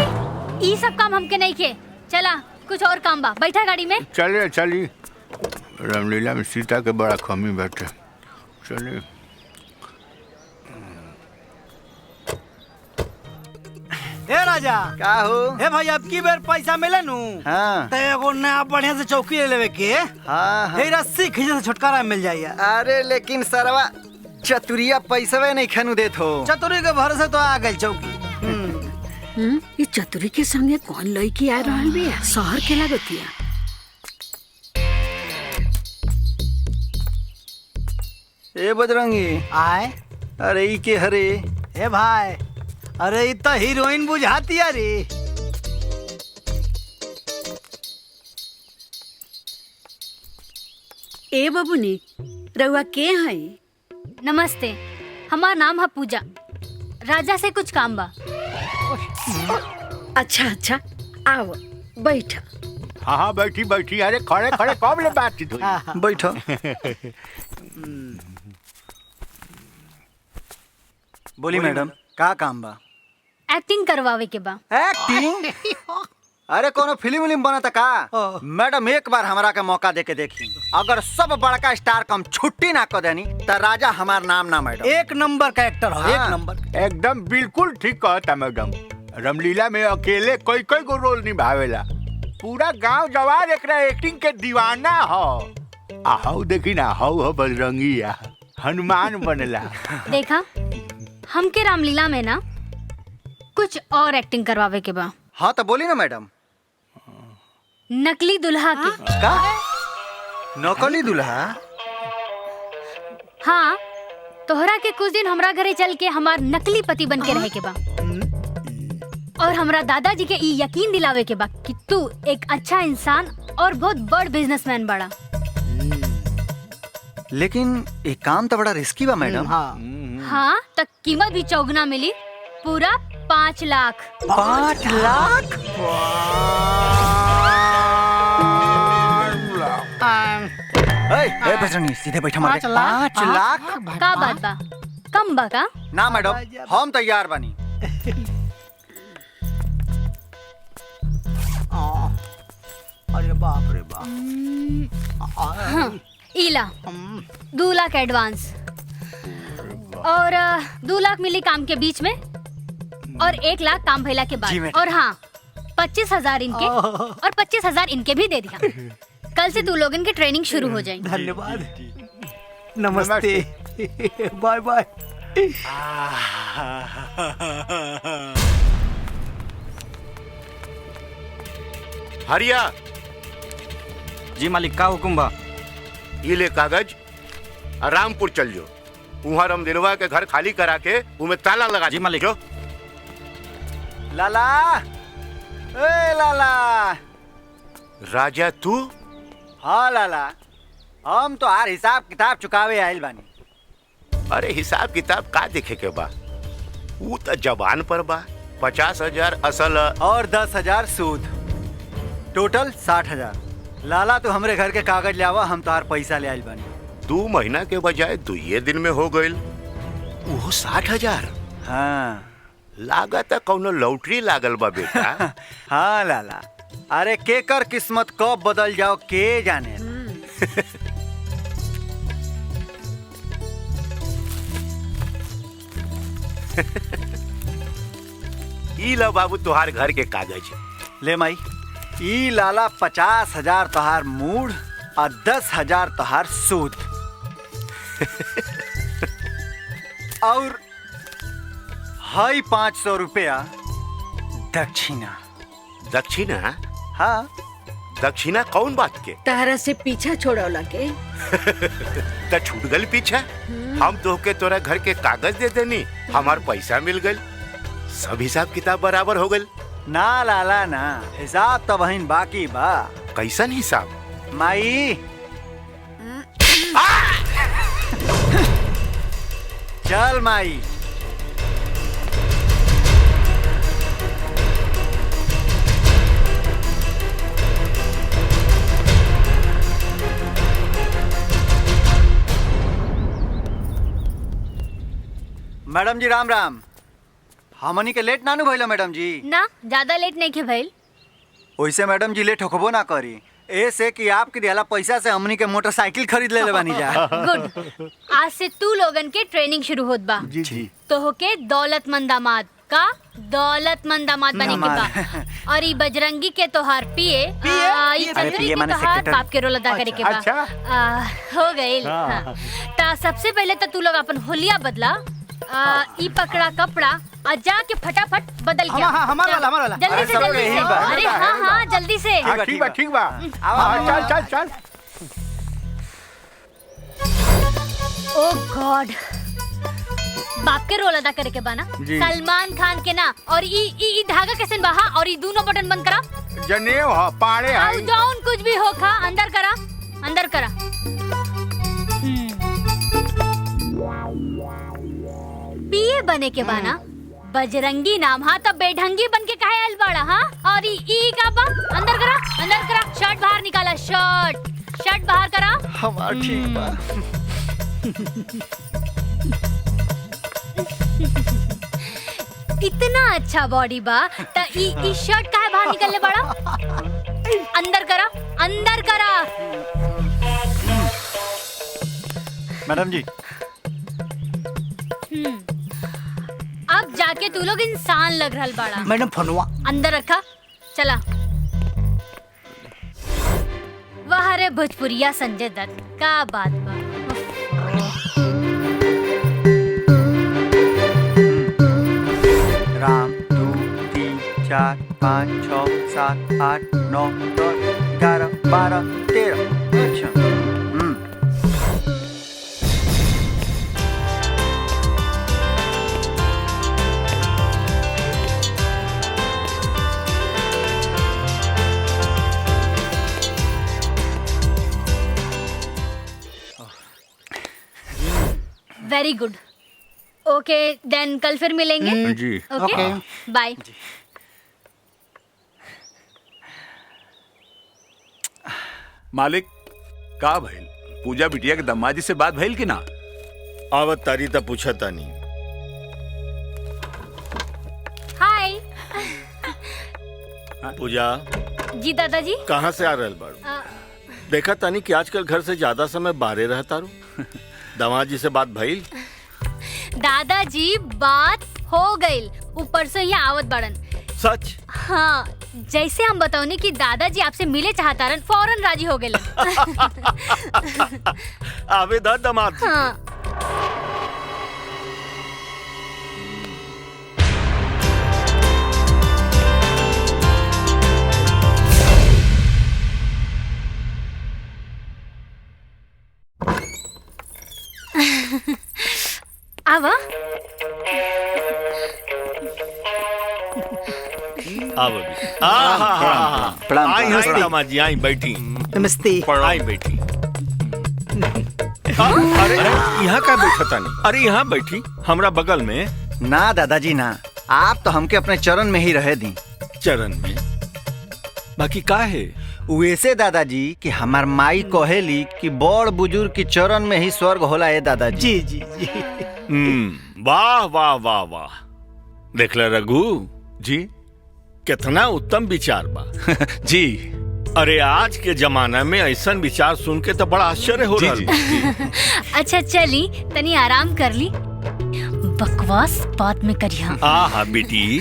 ये सब काम हमके नहीं के। चला, कुछ और काम बा, बैठा गाड़ी में।
चलिए चलिए, रामलीला में सीता के बड़ा कमी बैठे। चलिए।
ए राजा
का हो?
ए भाई, अब की बेर पैसा मिले नु?
हाँ।
तो एगो नया बढ़िया से चौकी ले लेवे के।
हाँ हाँ।
ए रस्सी खींचे से छुटकारा मिल जाइए।
अरे लेकिन सरवा चतुरिया पैसा नहीं खनु देत हो।
चतुरी के भरोसे तो आ गई चौकी।
ये चतुरी के संगे कौन लड़की आ रहा है? शहर के लागतिया।
ए बजरंगी
आए।
अरे ई के हरे?
ए भाई, अरे ये तो हीरोइन बुझाती है रे।
ए बबुनी, रउआ के है?
नमस्ते, हमारा नाम है पूजा। राजा से कुछ काम बा।
अच्छा अच्छा, आओ बैठो।
हाँ हाँ बैठी बैठी। अरे खड़े खड़े कब ले बातचीत हुई?
बैठो। बोली मैडम, का काम बा?
एक्टिंग करवावे के बा।
एक्टिंग? अरे कोनो फिल्म विल्म बनता का? मैडम एक बार हमरा के मौका दे के देखी, अगर सब बड़का स्टार कम छुट्टी ना कर देनी तो राजा हमार नाम ना मैडम।
एक नंबर का एक्टर हो। एक नंबर।
एकदम बिल्कुल ठीक कहता मैडम। रामलीला में अकेले कोई कोई को रोल निभावेला। पूरा गांव जवार एकरा एक्टिंग के दीवाना हो। आओ देखी ना, हो बजरंगी या हनुमान बनला।
देखा, हमके रामलीला में ना कुछ और एक्टिंग करवावे के बा।
हाँ तो बोली ना मैडम।
नकली दुल्हा के।
का? नकली दुल्हा?
हाँ, तोहरा के कुछ दिन हमरा घरे चल के हमार नकली पति बन के रहे के बा, और हमरा दादाजी के ई यकीन दिलावे के बा कि तू एक अच्छा इंसान और बहुत बड़ बिजनेसमैन बड़ा।
लेकिन एक काम तो बड़ा रिस्की बा मैडम।
हाँ, तक कीमत भी चौगुना मिली, पूरा 5 लाख।
5 लाख? बजरंगी सीधे बैठा मार। 5 लाख?
का बात बा? कम बा का?
ना मैडम, हम तैयार बनी।
अरे बाप रे बाप।
हाँ, इला 2 लाख एडवांस और 2 लाख मिली काम के बीच में और 1 लाख काम भइला के बाद। और हाँ, 25,000 इनके और 25,000 इनके भी दे दिया। कल से तू लोगन की ट्रेनिंग शुरू हो जाएगी।
धन्यवाद। नमस्ते। Bye bye.
हरिया
जी मालिक, का हुकुम बा?
ये ले कागज, रामपुर चल जो। वहाँ रामदिलवा के घर खाली करा के उमें ताला लगा। जी
मालिक।
जो
लाला, ए लाला।
राजा तू?
हाँ लाला, हम तो हर हिसाब किताब चुकावे आइल बानी।
अरे हिसाब किताब का देखे के बा? वो तो जबान पर बा। 50,000 असल
और 10,000 सूद, टोटल 60,000। लाला तू हमरे घर के कागज ले आवा, हम तोहार पैसा ले आइल बानी।
2 महीना के बजाय 2 दिन में हो गईल। वो 60,000।
हाँ
लागत है कौनो लॉटरी लागल बा बेटा।
हाँ लाला, अरे केकर किस्मत कब बदल जाओ के जाने।
ई लो बाबू तुहार घर के कागज।
ले माई, ई लाला 50,000 तोहार मूड और 10,000 तोहार सूद। और हाई 500 रुपया दक्षिणा।
दक्षिणा?
हाँ।
दक्षिणा कौन बात के?
तारा से पीछा छोड़ौला के
तो छूट गल पीछा। हम तो के तोरा घर के कागज दे देनी, हमार पैसा मिल गल, सब हिसाब किताब बराबर हो गल।
ना लाला ना, हिसाब तो बहन बाकी बा।
कैसन हिसाब?
माई चल माई। मैडम जी राम राम। हमनी के लेट नानू भइलो मैडम जी?
ना, ज्यादा लेट नहीं के भइल।
वैसे मैडम जी लेट होखबो ना करी, ऐसे कि आपके दियाला पैसा से हमनी के मोटरसाइकिल खरीद ले बानी जा।
गुड। आज से तू लोगन के ट्रेनिंग शुरू होत बा।
जी।
तो होके दौलतमंद दामाद का दौलतमंद दामाद बने के बा। और ई बजरंगी के तोहार पिए, ई चतुरी के तोहार बाप के रोल अदा करे के बा। हो गइल। ता सबसे पहले तो तू लोग अपन होलिया बदला। ई पकड़ा कपड़ा और जाके फटाफट बदल के
हमार वाला
जल्दी से जल्दी से। अरे हाँ जल्दी से।
ठीक बा। चल।
ओ गॉड, बाप के रोल अदा करे के बाना। सलमान खान के ना। और ई धागा कैसे बहा? और ई दोनों बटन बंद करा।
जनेऊ ह पाड़े है।
डाउन कुछ भी हो खा, अंदर करा, अंदर करा। पिए बने के बाना। बजरंगी नाम। हाँ तब बेढंगी बन के काहे आइल बाड़ा? हाँ और ई का बा? अंदर करा, अंदर करा। शर्ट बाहर निकाला, शर्ट बाहर करा।
हमार ठीक बा।
इतना अच्छा बॉडी बा त ई शर्ट काहे बाहर निकलने बाड़ा? अंदर करा, अंदर करा।
मैडम जी
अब जाके तू लोग इंसान लग रहल बाड़ा।
मैडम फोनवा
अंदर रखा। चला। वाह रे भोजपुरिया संजय दत्त, का बात बा।
राम 2 3 4 5 6 7 8 9 10 11 12 13। अच्छा।
Very good. ओके देन कल फिर मिलेंगे।
जी।
ओके बाय।
मालिक का भइल? पूजा बिटिया के दम्माजी से बात भइल कि ना?
आवत तारी त पूछता नहीं।
हाय।
पूजा
जी दादाजी।
कहाँ से आ रहल बाड़ू? देखा तानी कि आजकल घर से ज्यादा समय बाहरे रहता रू। दमाजी से बात भइल?
दादाजी बात हो गई, ऊपर से यहाँ आवत बड़न।
सच?
हाँ जैसे हम बताओनी कि दादाजी आपसे मिले चाहतारन फौरन राजी हो गए।
आवे दा दामाद जी।
हाँ। आवा
आओ प्रणाम। आई हंस दामाद जी, आई बैठी।
नमस्ते।
आई बैठी। अरे यहाँ का बैठा तानी? अरे यहाँ बैठी हमरा बगल में।
ना दादाजी ना, आप तो हमके अपने चरण में ही रहे दी।
चरण में? बाकी का है?
वैसे दादाजी कि हमार माई कहेली कि बड़ बुजुर्ग की चरण में ही स्वर्ग होला है दादाजी। जी जी जी।
वाह वाह वाह वाह। देखला रघु
जी,
कितना उत्तम विचार बा।
जी।
अरे आज के जमाना में ऐसा विचार सुन के तो बड़ा आश्चर्य हो रहा है।
अच्छा चली तनी आराम कर ली, बकवास बात में करिया।
हाँ बेटी,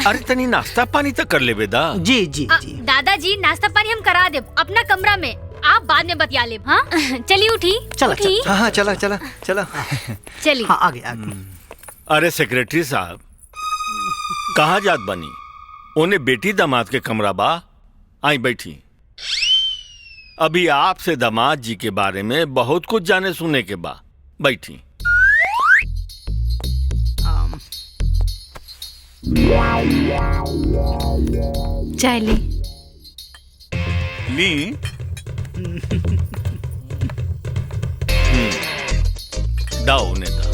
अरे तनी नाश्ता पानी तो कर ले बेदा।
जी जी जी।
दादाजी नाश्ता पानी हम करा दे अपना कमरा में, आप बाद में बतिया ले। हाँ चली उठी।
चला चला। हाँ चला चला चला
चली।
हाँ आगे आगे।
अरे सेक्रेटरी साहब, कहाँ जात बनी? उन्हें बेटी दामाद के कमरा बा, आई बैठी। अभी आपसे दामाद जी के बारे में बहुत कुछ जाने सुने के बा, बैठी।
चाय ली।
ली।
दाओ उन्हें दा।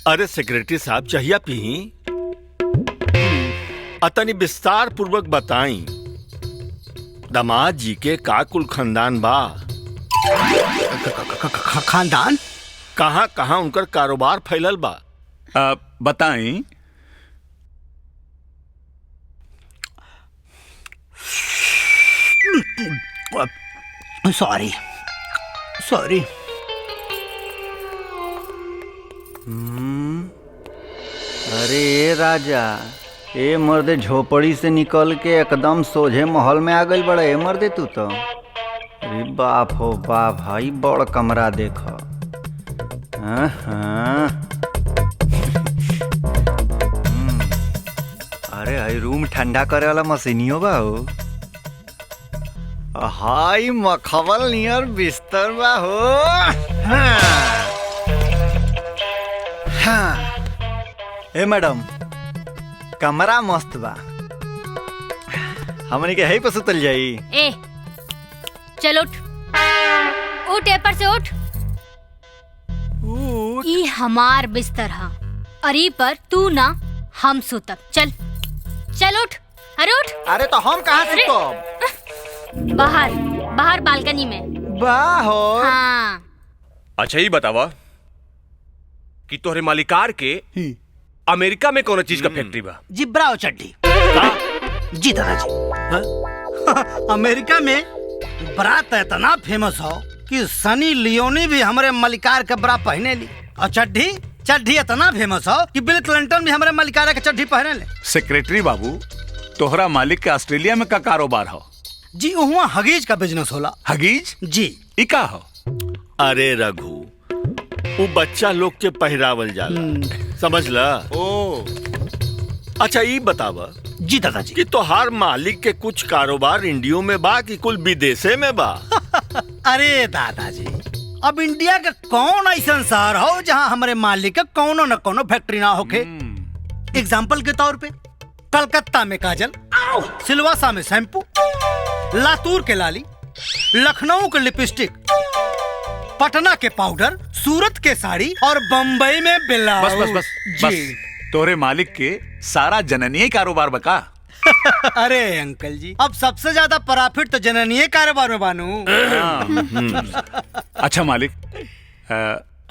अरे सेक्रेटरी साहब, चाहिए पी? अतनी विस्तार पूर्वक बताई दामाद जी के का कुल खानदान बा?
खानदान?
कहाँ कहाँ उनकर कारोबार फैलल बा?
बताई।
Sorry sorry. अरे राजा, ए मर्दे झोपड़ी से निकल के एकदम सोझे महल में आ गई बड़ा। ए मर्दे तू तो, अरे बाप हो बाप, भाई बड़ कमरा देख। अरे हाई रूम ठंडा करे वाला मशीनियो बा हो। हाई मखमल नियर बिस्तर बा हो। हाँ। ए मैडम, कमरा मस्त बा, हमने के है पर सुतल जाई।
ए चल उठ, उठ ए पर से उठ। ई हमार बिस्तर हा, और ई पर तू ना हम सुतब। चल चल उठ। अरे उठ।
अरे तो हम कहाँ सुतब?
बाहर बाहर बालकनी में।
बाहो।
हाँ।
अच्छा ये बतावा कि तोहरे मालिकार के अमेरिका में कौन चीज का फैक्ट्री बा?
जिब्राओ चड्डी। जी दादाजी। अमेरिका में बरात इतना फेमस हो कि सनी लियोनी भी हमारे मलिकार के बरा पहने ली, और चड्ढी चड्ढी इतना फेमस हो कि बिल क्लिंटन भी हमारे मलिकार के चड्ढी पहने ले।
सेक्रेटरी बाबू, तोहरा मालिक के ऑस्ट्रेलिया में का कारोबार हो?
जी वहाँ हगीज का बिजनेस होला।
हगीज?
जी।
इका हो?
अरे रघु, वो बच्चा लोग के पहरावल जाला, समझ ला। ओ अच्छा ये बतावा
जी दादाजी
कि तोहार मालिक के कुछ कारोबार इंडिया में बा कि कुल विदेशे में बा?
अरे दादाजी, अब इंडिया का कौन ऐसा शहर हो जहाँ हमारे मालिक का कोनो न कोनो फैक्ट्री ना होके? एग्जाम्पल के तौर पे कलकत्ता में काजल, सिलवासा में शैम्पू, लातूर के लाली, लखनऊ के लिपस्टिक, पटना के पाउडर, सूरत के साड़ी और बम्बई में ब्लाउज।
बस बस बस बस। तोरे मालिक के सारा जननीय कारोबार बका।
अरे अंकल जी, अब सबसे ज्यादा प्रॉफिट तो जननीय कारोबार में बानू।
अच्छा मालिक,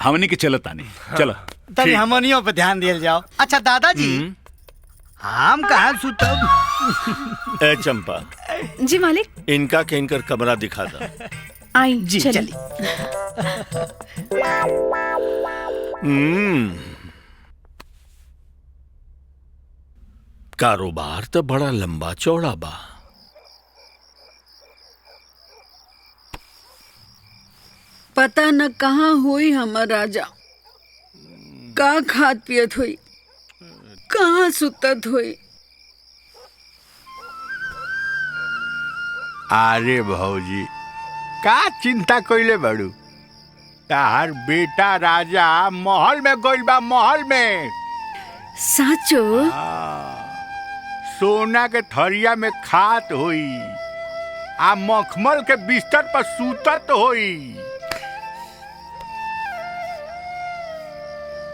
हमनी के चलत आनी, चलो।
तभी हमनियों पे ध्यान दिया जाओ। अच्छा दादाजी, हम कहाँ सुतब?
ए चंपा।
जी मालिक।
इनका के इनकर कमरा दिखा दो।
आई
जी चली।
कारोबार तो बड़ा लंबा चौड़ा बा।
पता न कहाँ हुई हमर राजा, का खात पियत हुई, कहाँ सुतत हुई।
अरे भौजी का चिंता कइले बड़ू, तार बेटा राजा महल में गइल बा, महल में।
साचो?
सोना के थरिया में खात होई, आ मखमल के बिस्तर पर सूतत होई।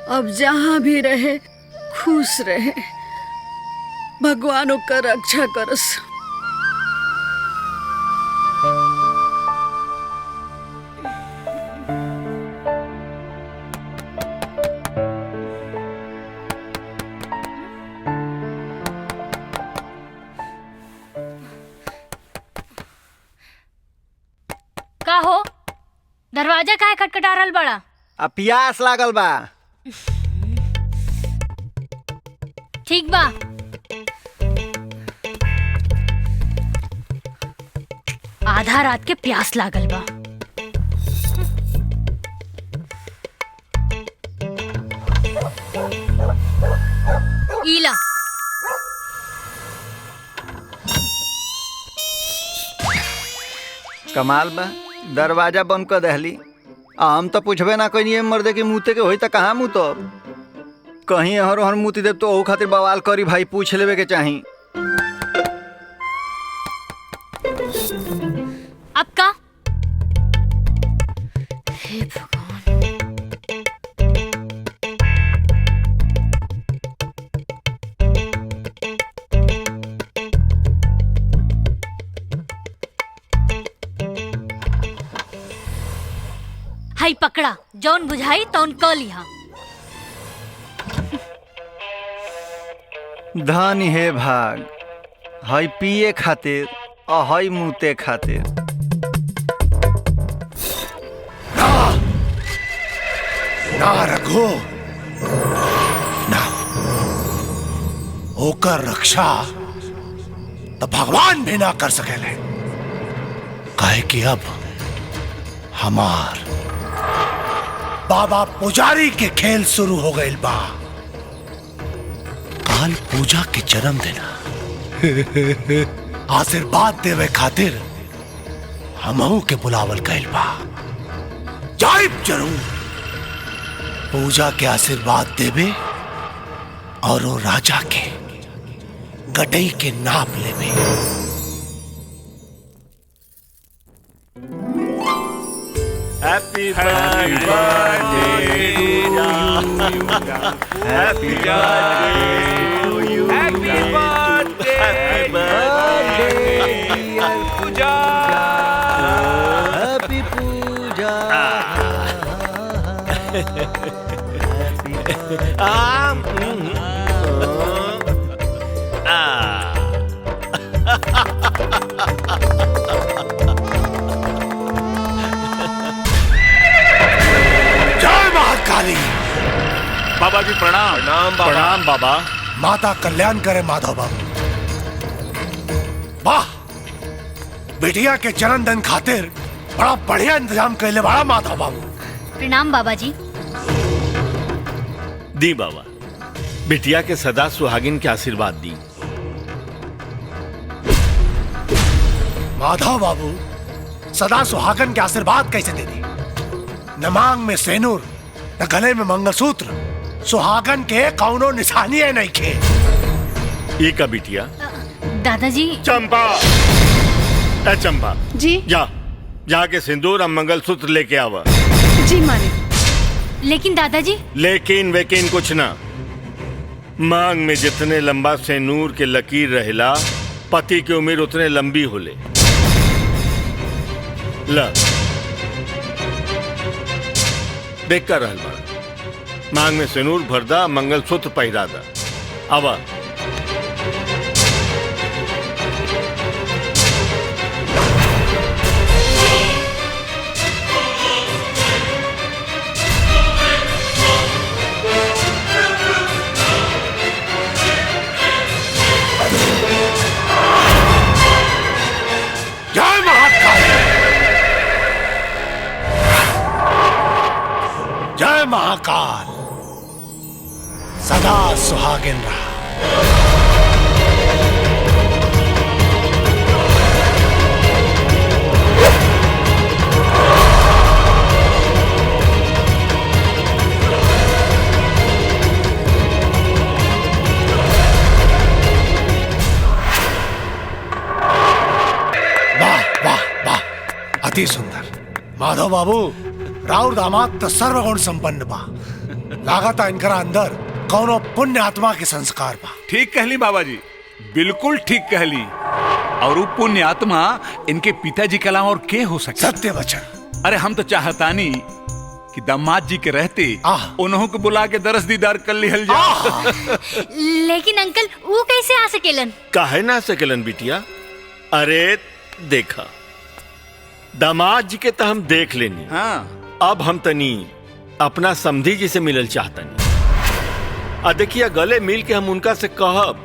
अब जहाँ भी रहे खुश रहे, भगवान ओकर रक्षा करस।
का हो, दरवाजा काहे खटखटा रहल बड़ा?
अब प्यास लागल बा।
ठीक बा, आधा रात के प्यास लागल बा। इला
कमाल बा, दरवाजा बंद कर दहली। हम तो पूछबे ना कहीं मर्दे के मुँह के होई तो कहाँ मुँह तो कहीं हर हर मुँह देव तो ओ खातिर बवाल करी भाई, पूछ लेवे के चाही।
अब का? हे भगवान। हाई पकड़ा, जौन बुझाई तौन क लिहा।
धन हे भाग, हई पिए खातिर और हई मुते खातिर।
ना रघु ना, होकर रक्षा तो भगवान भी ना कर सकेले। काहे कि अब हमार बाबा पुजारी के खेल शुरू हो गए बा। काल पूजा के जन्मदिन आशीर्वाद देवे खातिर हमहू के बुलावल गइल बा। जाइब जरूर, पूजा के आशीर्वाद देवे और वो राजा के गडई के नाप लेवे।
Happy birthday to you, happy birthday to you, happy birthday Puja,
happy Puja,
जय महाकाली।
बाबा जी प्रणाम।
प्रणाम बाबा। प्रणाम बाबा।
माता कल्याण करे माधव बाबू। वाह, बिटिया के जन्मदिन खातिर बड़ा बढ़िया इंतजाम कैले बड़ा माधव बाबू।
प्रणाम बाबा जी।
दी बाबा, बिटिया के सदा सुहागिन के आशीर्वाद दी।
माधव बाबू सदा सुहागन के आशीर्वाद कैसे दे दी? न मांग में सेनूर, न गले में मंगलसूत्र, सुहागन के कौनो निशानी नहीं खे।
ये का बिटिया?
दादाजी।
चंपा, ए चंपा
जी।
जा जाके सिंदूर और मंगलसूत्र लेके आवा।
जी मालिक।
लेकिन दादाजी।
लेकिन वेकिन कुछ ना, मांग में जितने लंबा सेनूर के लकीर रहेला, पति की उम्र उतने लंबी होले। ला देख कर रहल बा, मांग में सेनूर भरदा, मंगलसूत्र पहिरादा। आवा।
महाकाल। सदा सुहागिन रहा। अति सुंदर। माधव बाबू, राउर दामाद तो सर्वगुण संपन्न बा। लागता इनकरा अंदर कौनो पुण्य आत्मा के संस्कार बा।
ठीक कहली बाबा जी, बिल्कुल ठीक कहली। और वो पुण्य आत्मा इनके पिताजी के अलावा और के हो सकता?
सत्य वचन।
अरे हम तो चाहतानी कि दामाद जी के रहते उन्हों को बुला के दरस दीदार कर लिहल जाए।
लेकिन अंकल वो कैसे आ सकेलन?
काहे ना सकेलन बिटिया? अरे देखा, दामाद जी के तो हम देख लेनी।
हाँ।
अब हम तनी अपना समधी जी से मिलल चाहतनी। देखिए, गले मिल के हम उनका से कहब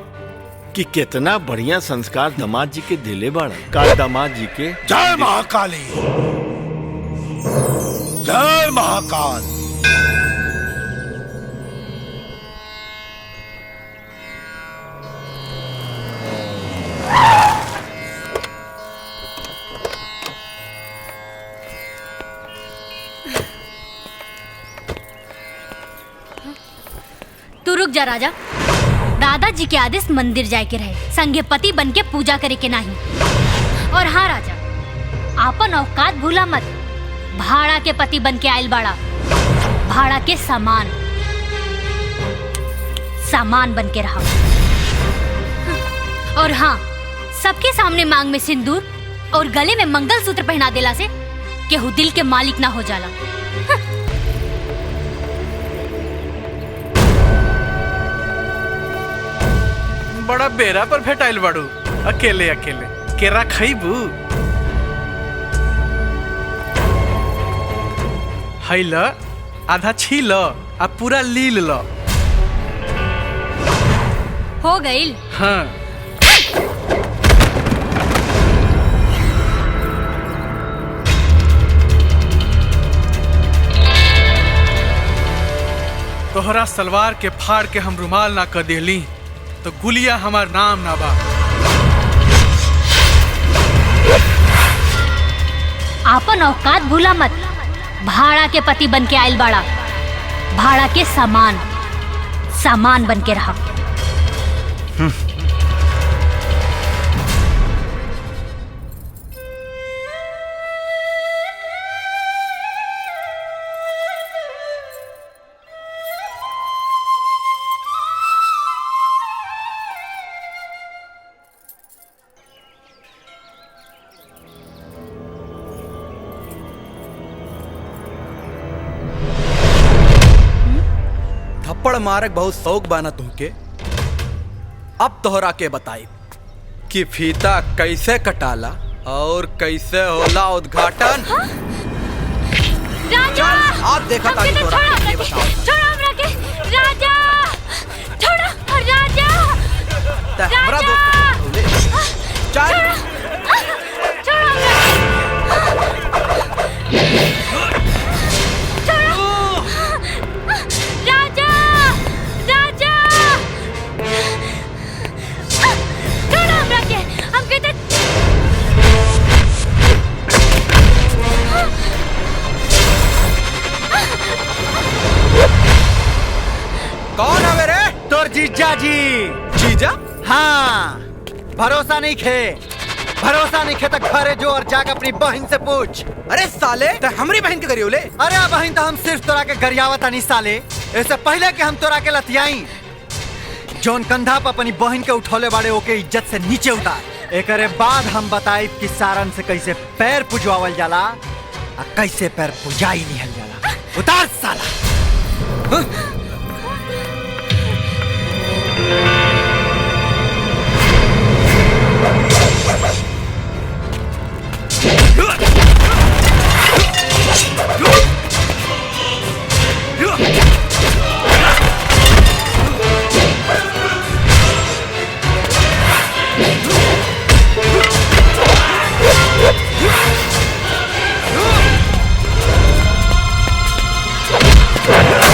कि कितना बढ़िया संस्कार दामाद जी के दिले बाड़ा। का दामाद जी के
जय महाकाली, जय महाकाल।
तू रुक जा राजा। दादाजी के आदेश मंदिर जाए के रहे, संगे पति बन के पूजा करे के नहीं। और हाँ राजा, आपन औकात भूला मत। भाड़ा के पति बन के आयल बाड़ा, भाड़ा के सामान बन के रहा। और हाँ, सबके सामने मांग में सिंदूर और गले में मंगलसूत्र पहना देला से केहू दिल के मालिक ना हो जाला।
बड़ा बेरा पर भेटाइल बाड़ू। अकेले अकेले केरा खइबू? हैल आधा छील आ पूरा लील ल।
हो गईल।
हाँ। तोहरा सलवार के फाड़ के हम रुमाल ना कर देली तो गुलिया हमार नाम ना बा।
आपन औकात भूला मत। भाड़ा के पति बन के आयल बाड़ा, भाड़ा के सामान बन के रहा।
थप्पड़ मारक बहुत शौक बाना तुमके। अब तोहरा के बताई कि फीता कैसे कटाला और कैसे होला उद्घाटन।
राजा,
आप देखा था कि तोहरा के बताओ।
छोड़ा हमरा के। राजा, छोड़ा राजा।
हमरा दोस्त चल।
कौन है रे? तोर जीजा जी।
जीजा?
हाँ। भरोसा नहीं खे तो घरे जो और जाके अपनी बहन से पूछ।
अरे साले, तो हमारी बहन के गरियोले?
अरे बहन तो हम सिर्फ तोरा के गरियावत नहीं साले। इससे पहले कि हम तोरा के लतियाई, जोन कंधा पर अपनी बहन के उठौले बाड़े ओके इज्जत से नीचे उतार। एकरे बाद हम बताई कि सारन से कैसे पैर पुजवावल जाला और कैसे पैर पुजाई निहल जाला। उतार साला।
Yeah.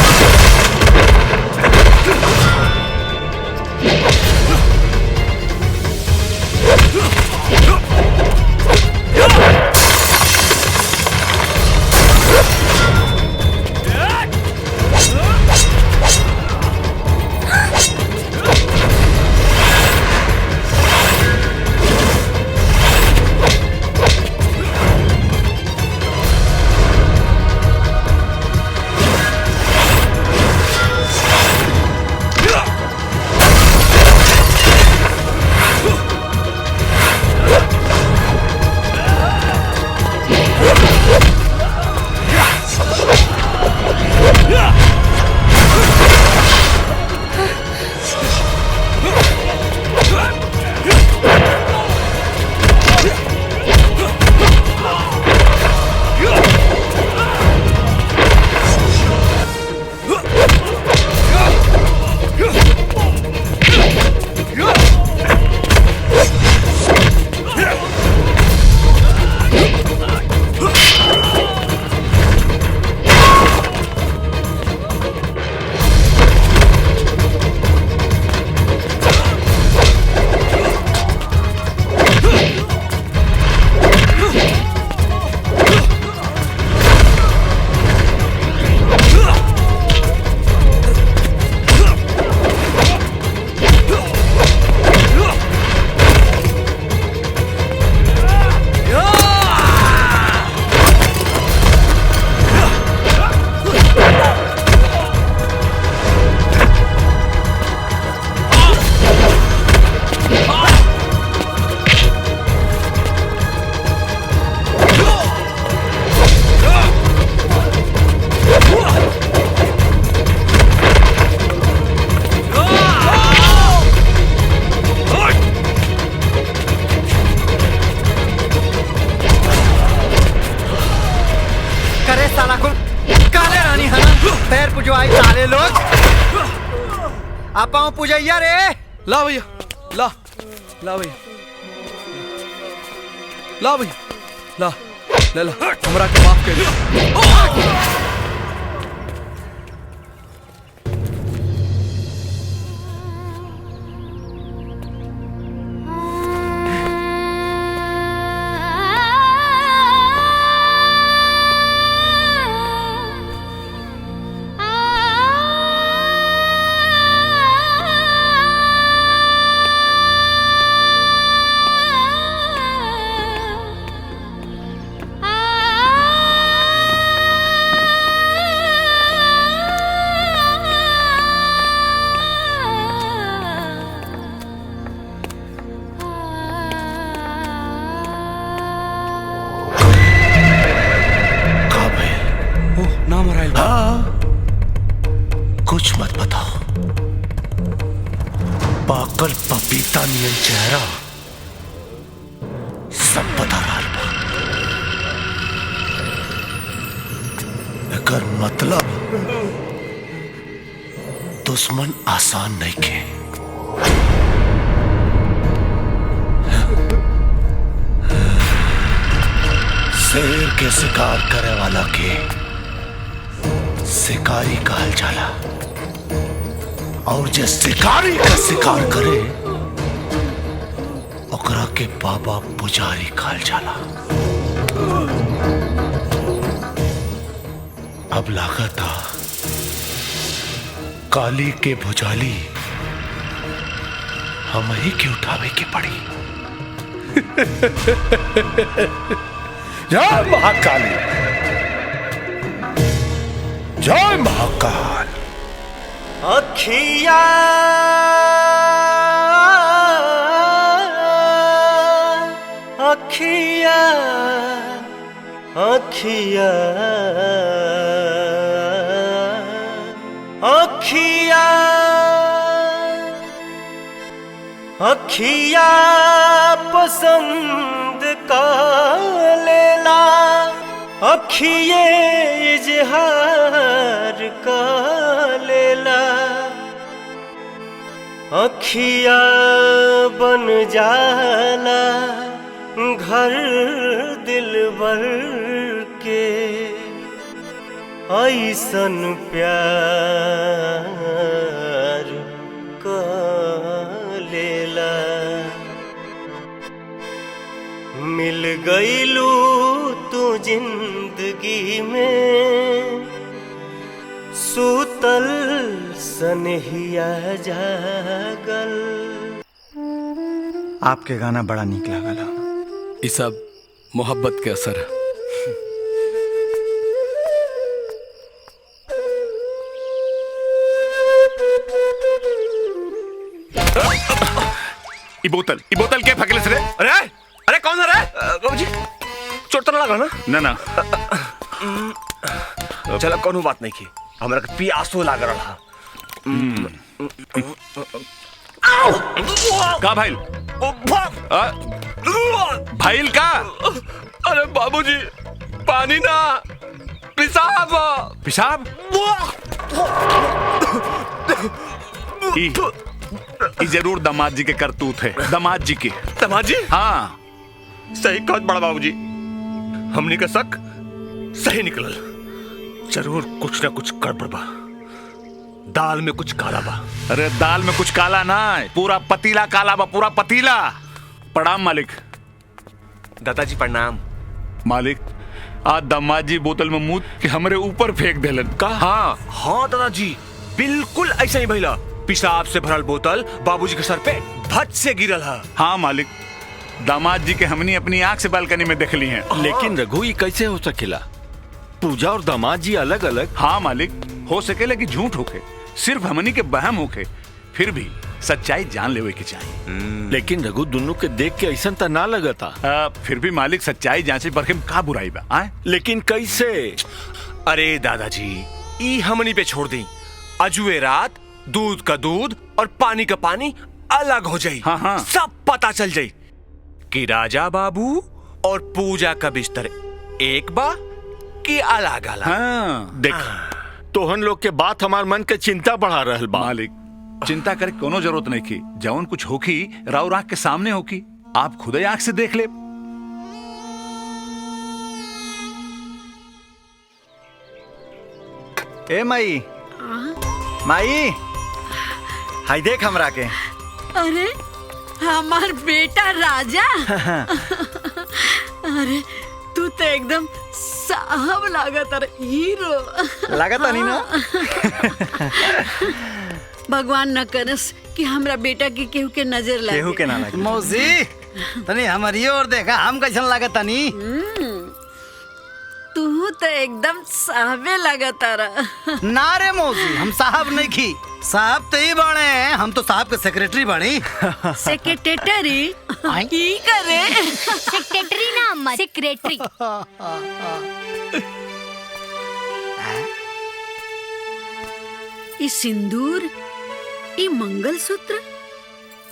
पैर पुजवाई साले लोग। आप पुजैया रे।
ला भैया, ला ला भैया, ला भैया, ला ले ला, हमरा के माफ कर दे।
कुछ मत बताओ। पाकल पपीता नियन चेहरा सब पता रहल बा। एकर मतलब दुश्मन आसान नहीं के। शेर के शिकार करे वाला के शिकारी कहल जाला और जे शिकारी का शिकार करे ओकरा के बाबा पुजारी कहल जाला। अब लागता काली के भुजाली हम ही के उठावे के पड़ी। जय महाकाली, जय महाकाल।
अखिया अखिया अखिया अखिया अखिया पसंद का लेला, अखिए इजहार का लेला, अखिया बन जाला घर दिलबर के, ऐसन प्यार का लेला। मिल गईलू तू जिंदगी में, सूतल सनहिया जागल।
आपके गाना बड़ा नीक लागल।
ये सब मोहब्बत के असर है।
ई बोतल के फकले से रे? अरे अरे कौन है रे? बाबूजी चोट तो ना लगा ना? ना चलो कोनो बात नहीं की, हमरा के पियासो लाग रहा।
का भाईल? भाईल का?
अरे बाबूजी पानी ना, पेशाब।
पेशाब? ई जरूर दामाद जी के करतूत है। दामाद जी के।
दामाद जी?
हाँ
सही कहत बड़ा बाबूजी, हमनी का शक सही निकलल। जरूर कुछ ना कुछ गड़बड़ बा, दाल में कुछ काला बा।
अरे दाल में कुछ काला ना, पूरा पतीला काला बा, पूरा पतीला। प्रणाम मालिक।
दादाजी प्रणाम।
मालिक आज दामाद जी बोतल में मूत के हमरे ऊपर फेंक देलन का?
हाँ हाँ दादाजी बिल्कुल ऐसा ही भइला। पेशाब से भरल बोतल बाबूजी के सर पे भट से गिरल है।
हाँ मालिक, दामाद जी के हमनी अपनी आंख से बालकनी में देख ली हैं।
लेकिन रघु ये कैसे हो सकेला? पूजा और दामाद जी अलग अलग।
हाँ मालिक, हो सकेला कि झूठ होके, सिर्फ हमनी के बहम होके, फिर भी सच्चाई जान लेवे के चाहिए।
लेकिन रघु दोनों के देख के ऐसा तो ना लगता।
फिर भी मालिक सच्चाई जांचे पर का बुराई बा? आए?
लेकिन कैसे?
अरे दादाजी ई हमनी पे छोड़ दी, अजुए रात दूध का दूध और पानी का पानी अलग हो जाई।
हाँ हाँ।
सब पता चल जाई कि राजा बाबू और पूजा का बिस्तर एक बा कि अलग अलग।
हाँ।
देख तोहन लोग के बात हमार मन के चिंता बढ़ा रहल बा।
मालिक, चिंता करे कोनो जरूरत नहीं की। जवन कुछ होकी राव आंख के सामने होकी, आप खुद ही आंख से देख ले।
ए माई, माई, हाय देख हमरा के।
अरे हमार बेटा राजा। अरे तू तो एकदम साहब लागत अरे हीरो
लागत नहीं ना।
भगवान न करस कि हमरा बेटा की केहू के नजर लगे।
केहू के ना लगे।
मौसी तनी हमारी ओर देखा, हम कैसन लागत तनी।
तू तो एकदम साहबे लागत रहा।
ना रे मौसी, हम साहब नहीं की। साहब तो ही बने हैं, हम तो साहब के सेक्रेटरी बनी।
सेक्रेटरी की करे?
सेक्रेटरी ना अम्मा, सेक्रेटरी।
ई सिंदूर, ई मंगलसूत्र।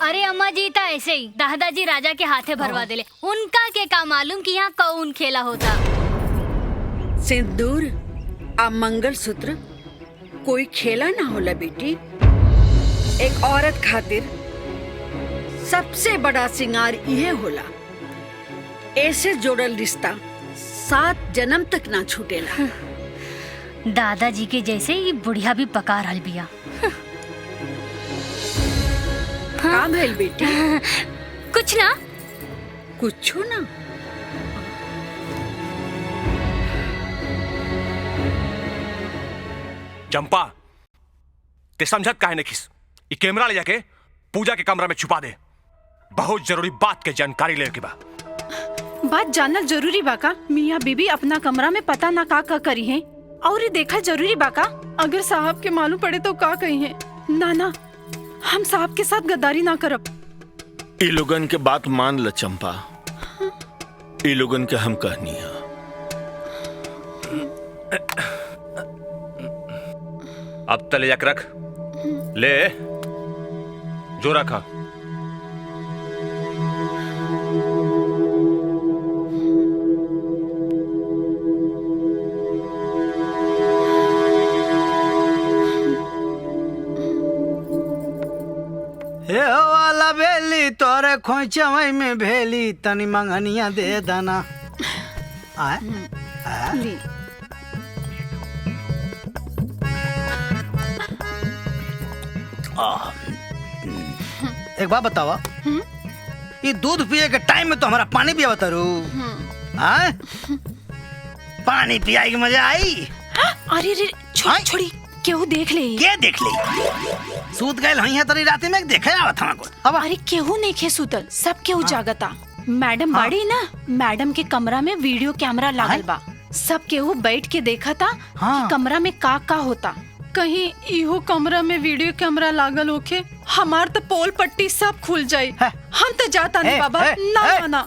अरे अम्मा जी तो ऐसे ही दादाजी राजा के हाथे भरवा देले। उनका के का मालूम कि यहाँ कौन खेला होता।
सिंदूर आ मंगलसूत्र कोई खेला ना होला बेटी। एक औरत खातिर सबसे बड़ा सिंगार इहे होला। ऐसे जोड़ल रिश्ता 7 जन्म तक ना छूटेला।
दादाजी के जैसे ही बुढ़िया भी पका रहल बिया।
का भइल बेटी?
कुछ ना।
कुछो ना।
चंपा, ते समझत काहे नहीं खिस? ये कैमरा ले जाके पूजा के कमरा में छुपा दे। बहुत जरूरी बात के जानकारी ले के बा।
बात जानना जरूरी बाका। मियाँ बीबी अपना कमरा में पता ना का करी है और ये देखा जरूरी बाका। अगर साहब के मालूम पड़े तो का कही है। ना ना, हम साहब के साथ गद्दारी ना करब।
ई लोगन के बात मान ल चंपा। ई लोगन के हम कहनी है।
अब तले जाकर रख ले, जो रखा।
हे वाला बेली तोरे खोचवई में भेली, तनी मंगनिया दे दाना।
ली।
एक बात बतावा, ये दूध पिए के टाइम में तो हमारा पानी पिया बतारू। पानी पिया की मजा आई।
अरे रे छोड़ी छोड़ी, केहू देख ले।
के देख ले? सूत गए हई तरी रात में देखे आवत हमको।
अब अरे केहू नहीं खे सुतल, सब केहू जागता। मैडम बाड़ी ना, मैडम के कमरा में वीडियो कैमरा लागल बा। सब केहू बैठ के देखा था कि कमरा में का होता। कहीं इहो कमरा में वीडियो कैमरा लागल होके हमार तो पोल पट्टी सब खुल जाई। हम तो जाता नहीं बाबा। ना ना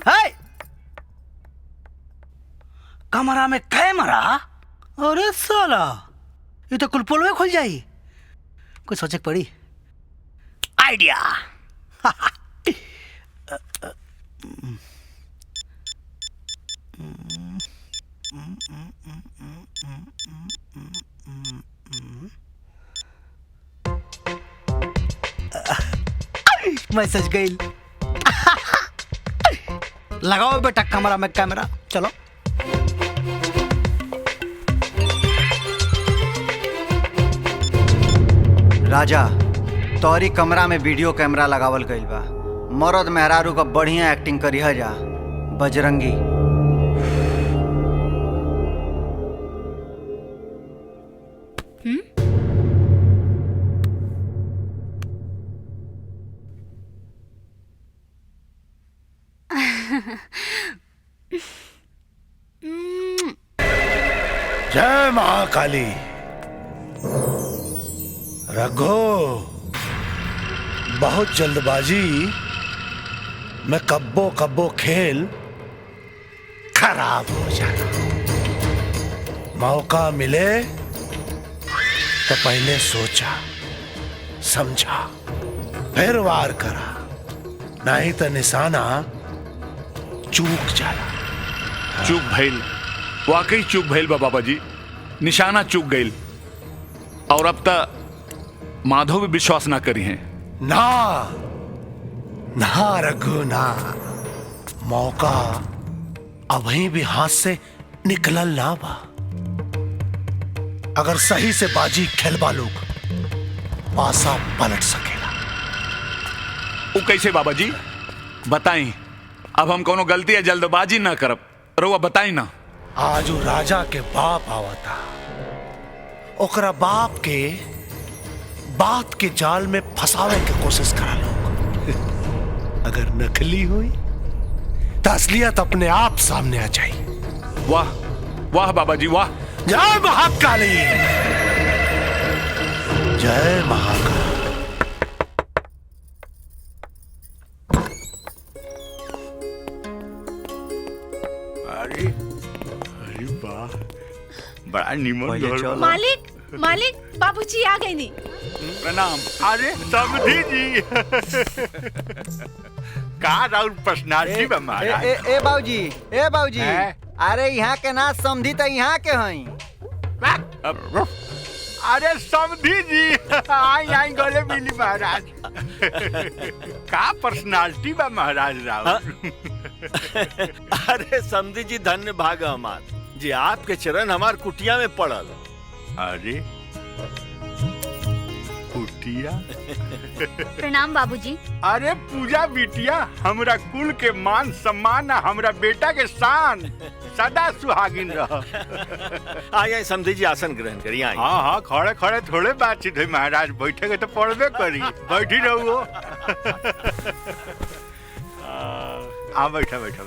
कमरा में कैमरा? अरे साला, ये तो कुल पोलवे खुल जाई। कुछ सोचे पड़ी आइडिया। मैसेज गई। लगाओ बेटा कमरा में कैमरा। चलो
राजा, तोरी कमरा में वीडियो कैमरा लगावल गइल बा। मर्द मेहरारू का बढ़िया एक्टिंग करिहा जा बजरंगी।
जय महाकाली। रघो, बहुत जल्दबाजी में कब्बो कब्बो खेल खराब हो जाना। मौका मिले तो पहले सोचा समझा फिर वार करा, नहीं तो निशाना चूक जाला।
चूक भइल, वाकई चूक भइल बा बाबा जी। निशाना चूक गइल। और अब तक माधव भी विश्वास ना करी हैं।
ना ना रघु ना, मौका अभी भी हाथ से निकलल ना बा। अगर सही से बाजी खेलबा लोग पासा पलट सकेला।
वो कैसे बाबा जी बताई? अब हम कोनो गलती या जल्दबाजी ना करब, रउआ बताई ना।
आज वो राजा के बाप आवता, ओकरा बाप के बात के जाल में फंसावे की कोशिश करा लोग। अगर नकली हुई तो असलियत अपने आप सामने आ जाए।
वाह वाह बाबा जी वाह।
जय महाकाली, जय महाकाली।
अरे अरे वाह, बड़ा निमन घर।
मालिक मालिक, बाबूजी आ गए नी।
प्रणाम। अरे समधी जी का राउर पर्सनालिटी बा महाराज।
ए बाबूजी, ए बाबूजी, अरे यहाँ के ना समधी तो यहाँ के हई।
अरे समधी जी आई आई गले मिली महाराज। का पर्सनालिटी बा महाराज राउर।
अरे समधी जी धन्य भाग हमार जी, आपके चरण हमार कुटिया में पड़ल।
अरे कुटिया?
प्रणाम बाबूजी।
अरे पूजा बिटिया, हमरा कुल के मान सम्मान, हमरा बेटा के शान, सदा सुहागिन रह।
आइए समधी जी आसन ग्रहण करिए।
हाँ हाँ, खड़े खड़े थोड़े बातचीत है महाराज, बैठेगे तो पढ़बे करी। बैठी रहो। आ बैठा बैठा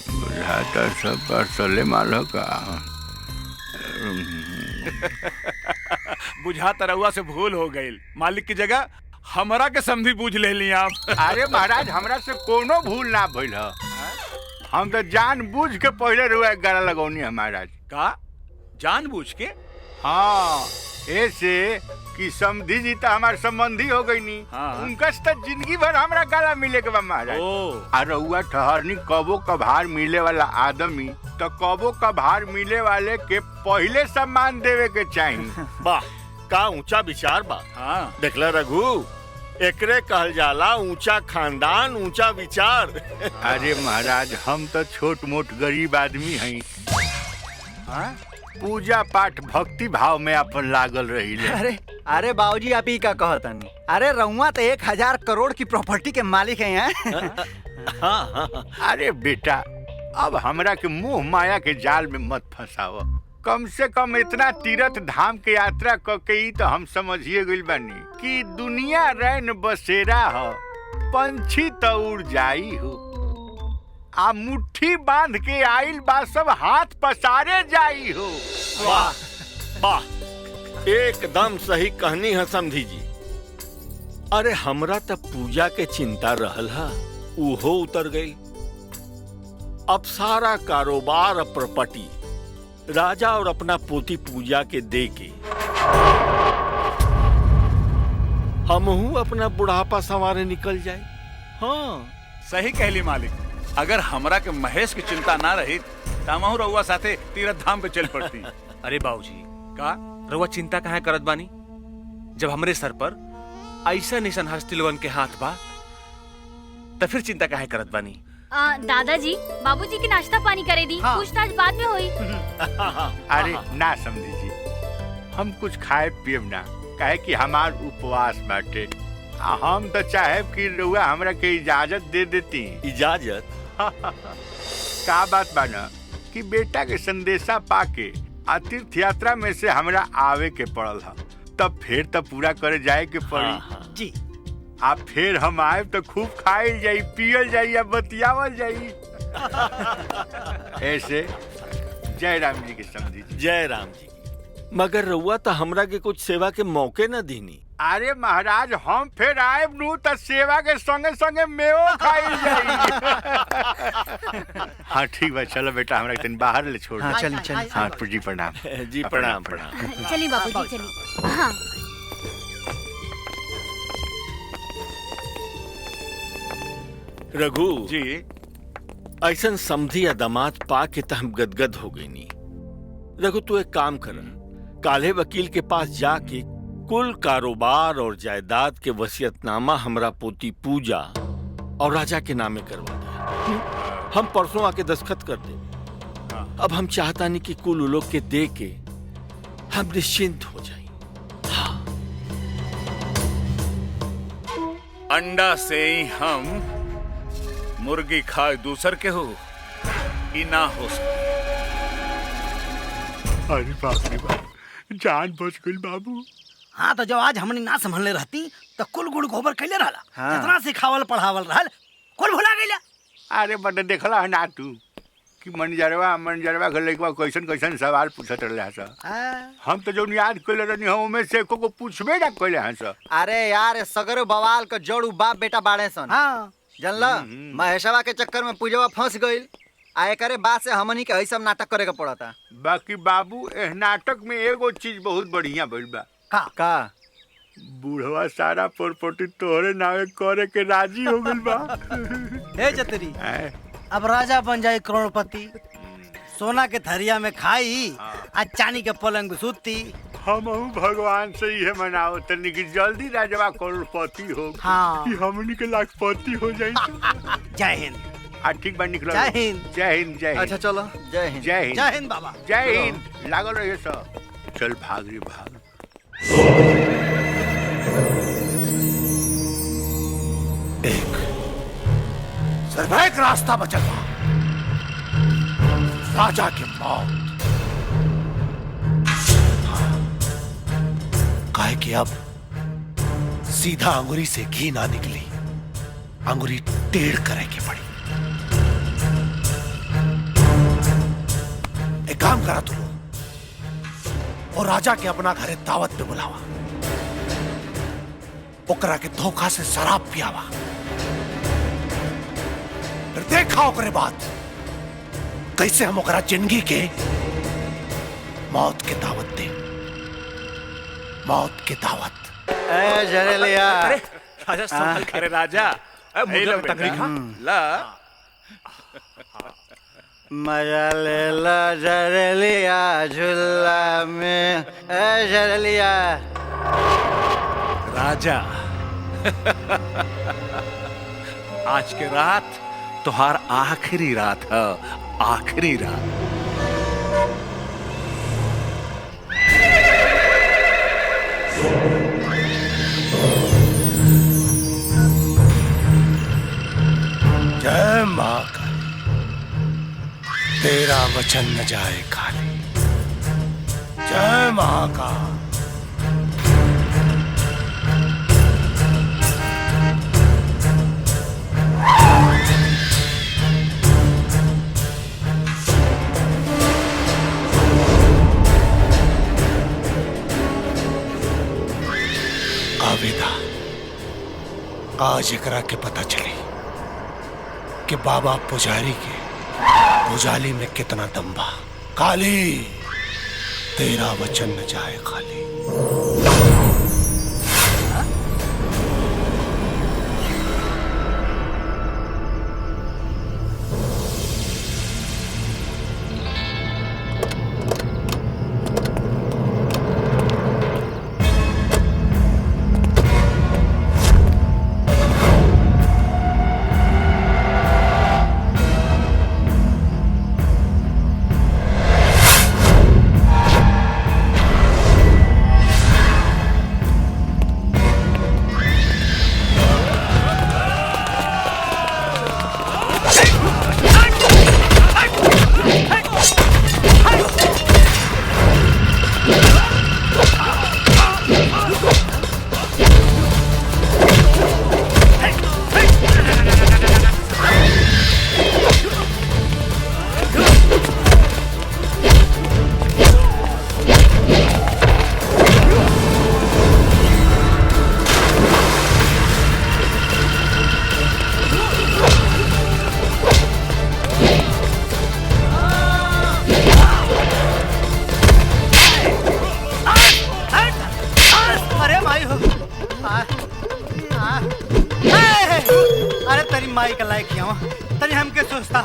बुझाता सब पर चले मालो का।
बुझाता रउआ से भूल हो गई, मालिक की जगह हमरा के समधी पूछ ले ली आप।
अरे महाराज, हमरा से कोनो भूल ना भइल है। हम तो जान बूझ के पहले रुआ गाला लगौनी है महाराज।
का जान बूझ के?
हाँ, ऐसे कि समधी जी तो हमारे संबंधी हो गई नी। उनका तो जिंदगी भर हमरा गाला मिले के बा महाराज। और रउआ ठहरनी कबो कभार मिले वाला आदमी तो कबो कभार मिले वाले के पहले सम्मान देवे के चाहिए।
वाह, का ऊंचा विचार बा। देखला रघु, एकरे कहल जाला ऊंचा खानदान ऊंचा विचार।
अरे महाराज, हम तो छोट मोट गरीब आदमी हैं। पूजा पाठ भक्ति भाव में अपन लागल रही।
अरे अरे बाबूजी, आप ही का कहतनी? अरे रउआ तो 1000 करोड़ की प्रॉपर्टी के मालिक हैं।
अरे बेटा, अब हमरा के मोह माया के जाल में मत फंसाओ। कम से कम इतना तीर्थ धाम के यात्रा करके ही तो हम समझिए गइल बानी कि दुनिया रैन बसेरा हो, पंछी तो उड़ जाई हो, आ मुट्ठी बांध के आइल बा सब हाथ पसारे जाई हो।
वाह वाह, एकदम सही कहनी है समधी जी। अरे हमरा तब पूजा के चिंता रहल हा, उहो उतर गई। अब सारा कारोबार और प्रॉपर्टी राजा और अपना पोती पूजा के दे के हमहू अपना बुढ़ापा संवारे निकल जाए।
हाँ सही कहली मालिक। अगर हमरा के महेश की चिंता ना रही तो हमहू रउआ साथे तीर्थ धाम पे चल पड़ती।
अरे बाबूजी,
का
रउआ चिंता काहे करत बानी? जब हमरे सर पर ऐसा निशन हस्तिलवन के हाथ बा, तो फिर चिंता काहे करत बानी?
दादाजी, बाबूजी की नाश्ता पानी करे दी। पूछताछ बाद में होई।
अरे ना समझी जी, हम कुछ खाए पिए ना, काहे कि हमार उपवास बाटे। हम तो चाहे कि रउआ हमरा के इजाजत दे देती।
इजाजत?
का बात बाना कि बेटा के संदेशा पाके आ तीर्थ यात्रा में से हमरा आवे के पड़ल है, तब फिर तो पूरा करे जाए के पड़ी।
जी,
आप फिर हम आए तो खूब खाइल जाई, पियल जाई या बतियावल जाई। ऐसे जय राम जी के समझी।
जय राम जी। मगर रउआ तो हमरा के कुछ सेवा के मौके न दीनी।
अरे महाराज, हम फिर आए नू तो सेवा के संगे संगे मेवो खाइल जाई। हाँ ठीक बा, चलो बेटा हमरा तनी बाहर ले छोड़।
हाँ, चली चली।
हाँ जी प्रणाम।
जी प्रणाम प्रणाम।
चलिए बाबूजी, चलिए। हाँ
रघु जी, ऐसा समझी या दामाद पा के तो हम गदगद हो गई नी। रघु तू एक काम कर, काले वकील के पास जाके कुल कारोबार और जायदाद के वसीयतनामा हमरा पोती पूजा और राजा के नामे करवा दिया। हम परसों आके दस्तखत कर दे। अब हम चाहता नहीं कि कुल लोग के दे के हम निश्चिंत हो जाएं।
अंडा से ही हम मुर्गी खाए दूसर के हो ई ना हो सके।
अरे बाप रे बाप, जान बच गई बाबू।
हाँ तो जब आज हमने ना संभलने रहती तो कुल गुड़ गोबर कैले रहला। जितना सिखावल पढ़ावल रहल कुल भुला गईला।
अरे बड़े देखला है ना तू कि मनजरवा के लइकवा कैसन कैसन सवाल पूछत रहले सर। हम तो जो याद कइले रहनी हम में से को पूछबे ना कइले हैं सर।
अरे यार सगर बवाल का जोड़ू बाप बेटा बाड़े सन। हाँ जानला महेशवा के चक्कर में पूजवा फंस गइल। आए करे बात से हमनी के ऐसा नाटक करे के पड़ता।
बाकी बाबू एह नाटक में एगो चीज बहुत बढ़िया भइल बा।
का
बूढ़वा सारा प्रॉपर्टी तोहरे नावे करे के राजी हो गइल बा।
हे जतरी अब राजा बन जाए करोड़पति। सोना के थरिया में खाई आज चांदी के पलंग पे सूती।
हम भगवान से ही मनाओ तनी कि जल्दी राजवा करोड़पति हो।
हाँ।
कि हमनी के लाखपति हो जाए।
जय हिंद।
ठीक बा निकलो।
जय हिंद।
जय हिंद जय हिंद।
अच्छा चलो जय हिंद।
जय हिंद।
जय हिंद बाबा।
जय हिंद। लागल रहिए सब। चल भाग रे भाग।
सिर्फ एक रास्ता बचल बा, राजा की मौत। काहे कि अब सीधा अंगुरी से घी ना निकली, अंगुरी टेढ़ करे की पड़ी। एक काम करा तू और राजा के अपना घरे दावत पे बुलावा, ओकरा के धोखा से शराब पियावा, फिर देखा ओकरे बाद कैसे हम ओकरा जिंदगी के मौत के दावत दे। मौत के दावत।
जरेलिया।
राजा संभल के। अरे राजा मुझे तकलीफ खा ला।
मजा ले ला जरेलिया झूला में। जरेलिया
राजा आज के रात तुहार आखिरी रात है, आखिरी रात।
जय मां काली, तेरा वचन न जाए खाली। जय मां का। आवेदा आज एकरा के पता चली कि बाबा पुजारी के पुजाली में कितना दम बा। काली तेरा वचन न जाए खाली।
अरे तेरी माई का लायक क्यों तनी हमके सोचता।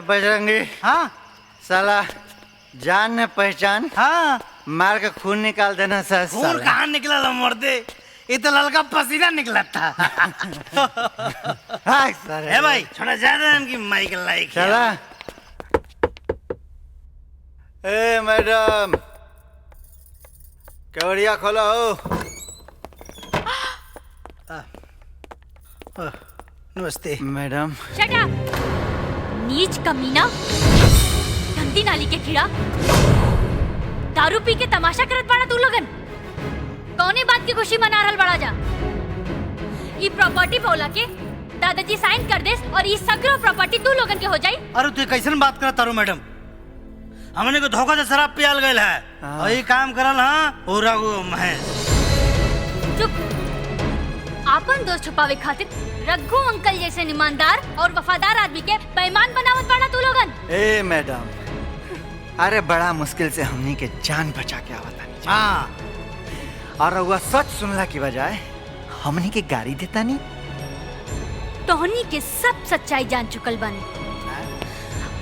बजरंगी।
हाँ
साला जान न पहचान।
हाँ
मार के खून निकाल देना सर।
खून कहाँ निकला मर्दे, ये तो ललका पसीना निकला था।
हाँ सर।
है भाई थोड़ा ज्यादा इनकी माइक लाइक।
चला। ए मैडम केवड़िया खोलो।
नमस्ते
मैडम।
शट अप नीच कमीना, गंदी नाली के कीड़ा। दारू पी के तमाशा करत बाड़ा तू लोगन। कौने बात की खुशी मना रहल बड़ा जा। ई प्रॉपर्टी बोला के दादाजी साइन कर देस और ई सगरो प्रॉपर्टी तू लोगन के हो जाई।
अरे तू कैसन बात करत तारू मैडम, हमने को धोखा से शराब पियाल गयल है और ये काम करल हाँ हो रघु महेश।
चुप। आपन दोस्त छुपावे खातिर रघु अंकल जैसे ईमानदार और वफादार आदमी के बेईमान बनावत बाड़ा तू लोगन।
ए मैडम, अरे बड़ा मुश्किल से हमनी के जान बचा के आवता नहीं।
हाँ
और वह सच सुनला की बजाय हमनी के गाड़ी देता नहीं।
तोहनी के सब सच्चाई जान चुकल बानी।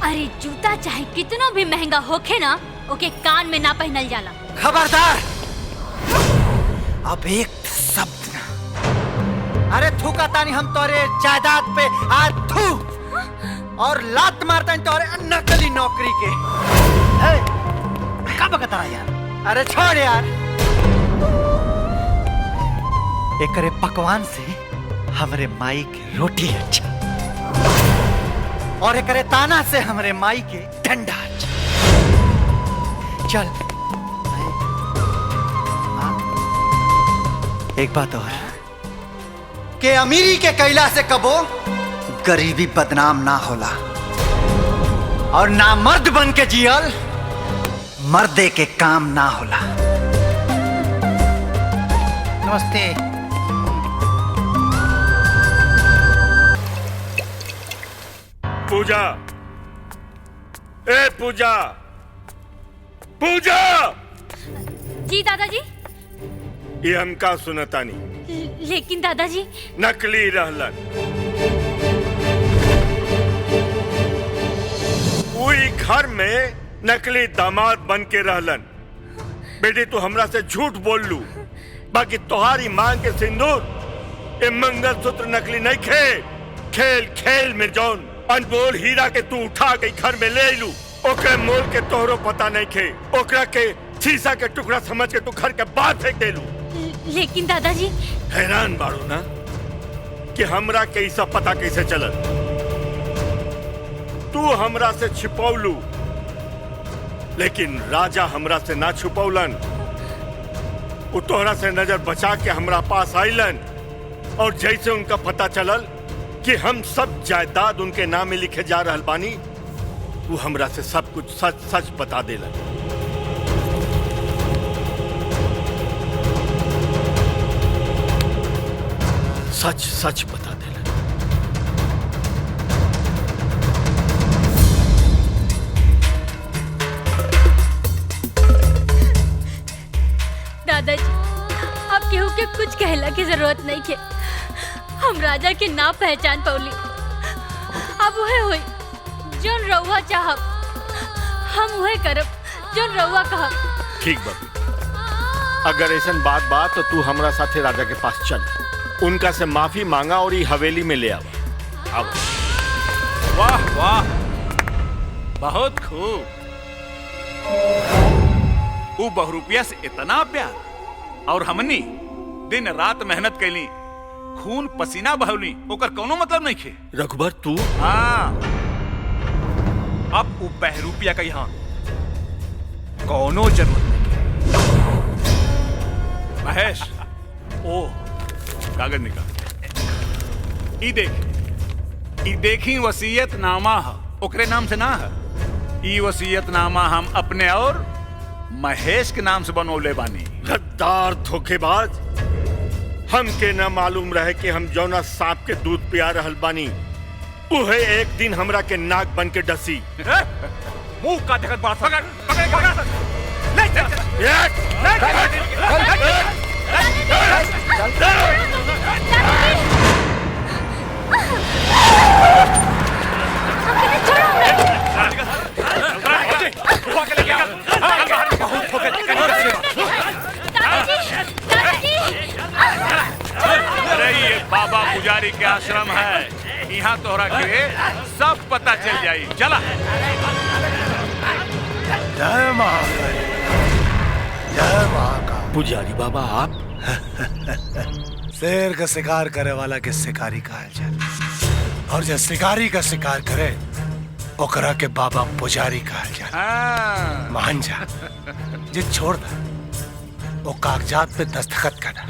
अरे जूता चाहे कितनो भी महंगा होखे ना, ओके कान में ना पहनल जाला।
खबरदार, अब एक शब्द ना। अरे थूका तानी हम तोरे जायदाद पे आज थू और लात मारता तोरे नकली नौकरी के।
का बकता रहा यार।
अरे छोड़ यार, एकरे पकवान से हमरे माई के रोटी अच्छा और एकरे ताना से हमरे माई के डंडा अच्छा। चल एक बात और के अमीरी के कैला से कबो गरीबी बदनाम ना होला और ना मर्द बन के जियल मर्दे के काम ना होला।
नमस्ते।
पूजा, ए पूजा, पूजा।
जी दादाजी।
ये हम का सुनतानी।
लेकिन दादाजी
नकली रहलन। उई घर में नकली दामाद बन के रहलन। बेटी तू हमरा से झूठ बोल लू, बाकी तुम्हारी मांग के सिंदूर ए मंगलसूत्र नकली नहीं खे। खेल खेल में जौन अनमोल हीरा के तू उठा के घर में ले लू, ओकरे मोल के तोहरो पता नहीं खे। ओकरा के शीशा के टुकड़ा समझ के तू घर के बाहर फेंक दे लू।
लेकिन दादाजी
हैरान बाड़ू ना कि हमरा के ई सब पता कैसे चलल। तू हमरा से छिपौलू, लेकिन राजा हमरा से ना छुपौलन। वो तोहरा से नजर बचा के हमरा पास आइलन और जैसे उनका पता चलल कि हम सब जायदाद उनके नाम में लिखे जा रहल बानी, वो हमरा से सब कुछ सच सच बता देलन। सच सच बता देलन।
दादाजी अब केहू के कुछ कहला की जरूरत नहीं के। हम राजा के ना पहचान पौली। अब वह हुई जोन रउआ चाहब, हम वह करब जोन रउआ कहब।
ठीक बाबू, अगर ऐसा बात तो तू हमरा साथे राजा के पास चल, उनका से माफी मांगा और ये हवेली में ले आओ। अब
वाह वाह, बहुत खूब। वो बहुरूपिया से इतना प्यार, और हमनी दिन रात मेहनत कैली, खून पसीना बहौली, ओकर कोनो मतलब नहीं खे।
रघुबर तू?
हाँ, अब वो बहरूपिया का यहाँ कोनो जरूरत नहीं। महेश, ओ कागज निकाल। ई देखी वसीयत नामा है, ओकरे नाम से ना है। ई वसीयत नामा हम अपने और महेश के नाम से बनौले बानी।
गद्दार धोखेबाज, हमके न मालूम रहे कि हम जौना सांप के दूध पिया रहल बानी, उहे एक दिन हमरा के नाक बन के डसी।
मुंह का देखत बड़ा पकड़ पकड़ पकड़ ले चल। अरे ये बाबा पुजारी के आश्रम है, यहाँ तोहरा के सब पता चल जाई। चला।
जय महाकाल, जय महाकाल।
पुजारी बाबा आप
शेर का शिकार करे वाला के शिकारी कहा जाए, और जो शिकारी का शिकार करे ओकरा के बाबा पुजारी कहा जाए। मान जा, जिद छोड़ दे, वो कागजात पे दस्तखत करना।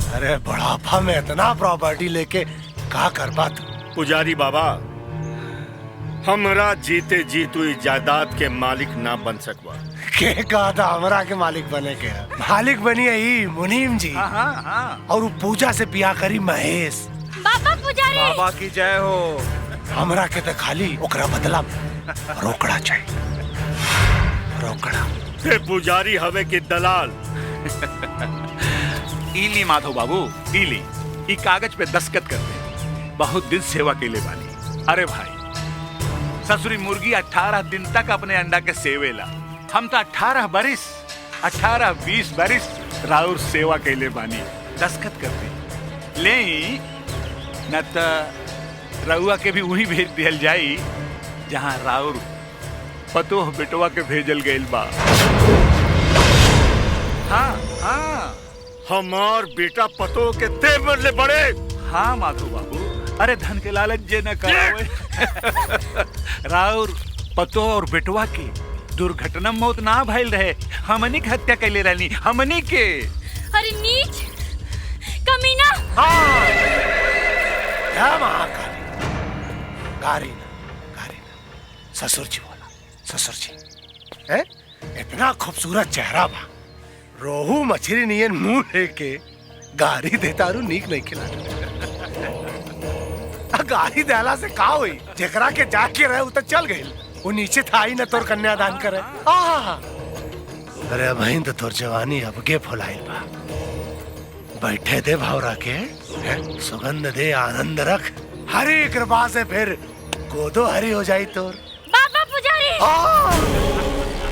अरे बुढ़ापा में इतना प्रॉपर्टी लेके का कर बात।
पुजारी बाबा, हमरा जीते जी तू इस जायदाद के मालिक ना बन सकवा।
के कहा था हमरा के मालिक बने के? मालिक बनी है मुनीम जी। और वो पूजा से बिया करी महेश।
बाबा पुजारी।
बाबा की जय हो।
हमरा के तो खाली ओकरा बदला रोकड़ा चाहिए, रोकड़ा।
ते पुजारी हवे के दलाल।
इली माधव बाबू, इली ई कागज पे दस्तखत कर दे। बहुत दिन सेवा के लिए बानी। अरे भाई, ससुरी मुर्गी 18 दिन तक अपने अंडा के सेवेला। हम तो 18-20 बरिस राउर सेवा के लिए बानी। दस्तखत कर दे ले, न तो रउआ के भी वही भेज दियल जाई जहाँ राउर पतोह बेटवा के भेजल गइल बा। हाँ हाँ,
हमार बेटा पतो के तेवर ले बड़े।
हाँ माधव बाबू, अरे धन के लालच जे न करावे। राउर पतो और बेटवा के दुर्घटना मौत ना भइल रहे, हमनी के हत्या कैले रहनी, हमनी के।
अरे नीच कमीना।
क्या महाकाली, गारी ना, ससुर जी बोला, ससुर जी है? इतना खूबसूरत चेहरा बा, रोहू मछली नियन मुंह लेके गारी देतारू नीक नहीं खिला। गारी देला से का हुई? जेकरा के जाके रहे उ तो चल गई, वो नीचे था ही न तोर कन्यादान करे। अरे बहन तो तोर जवानी अब के फुलाइल बा। बैठे दे भावरा के, सुगंध दे, आनंद रख। हरी कृपा से फिर गोदो हरी हो जाई तोर।
बाबा पुजारी।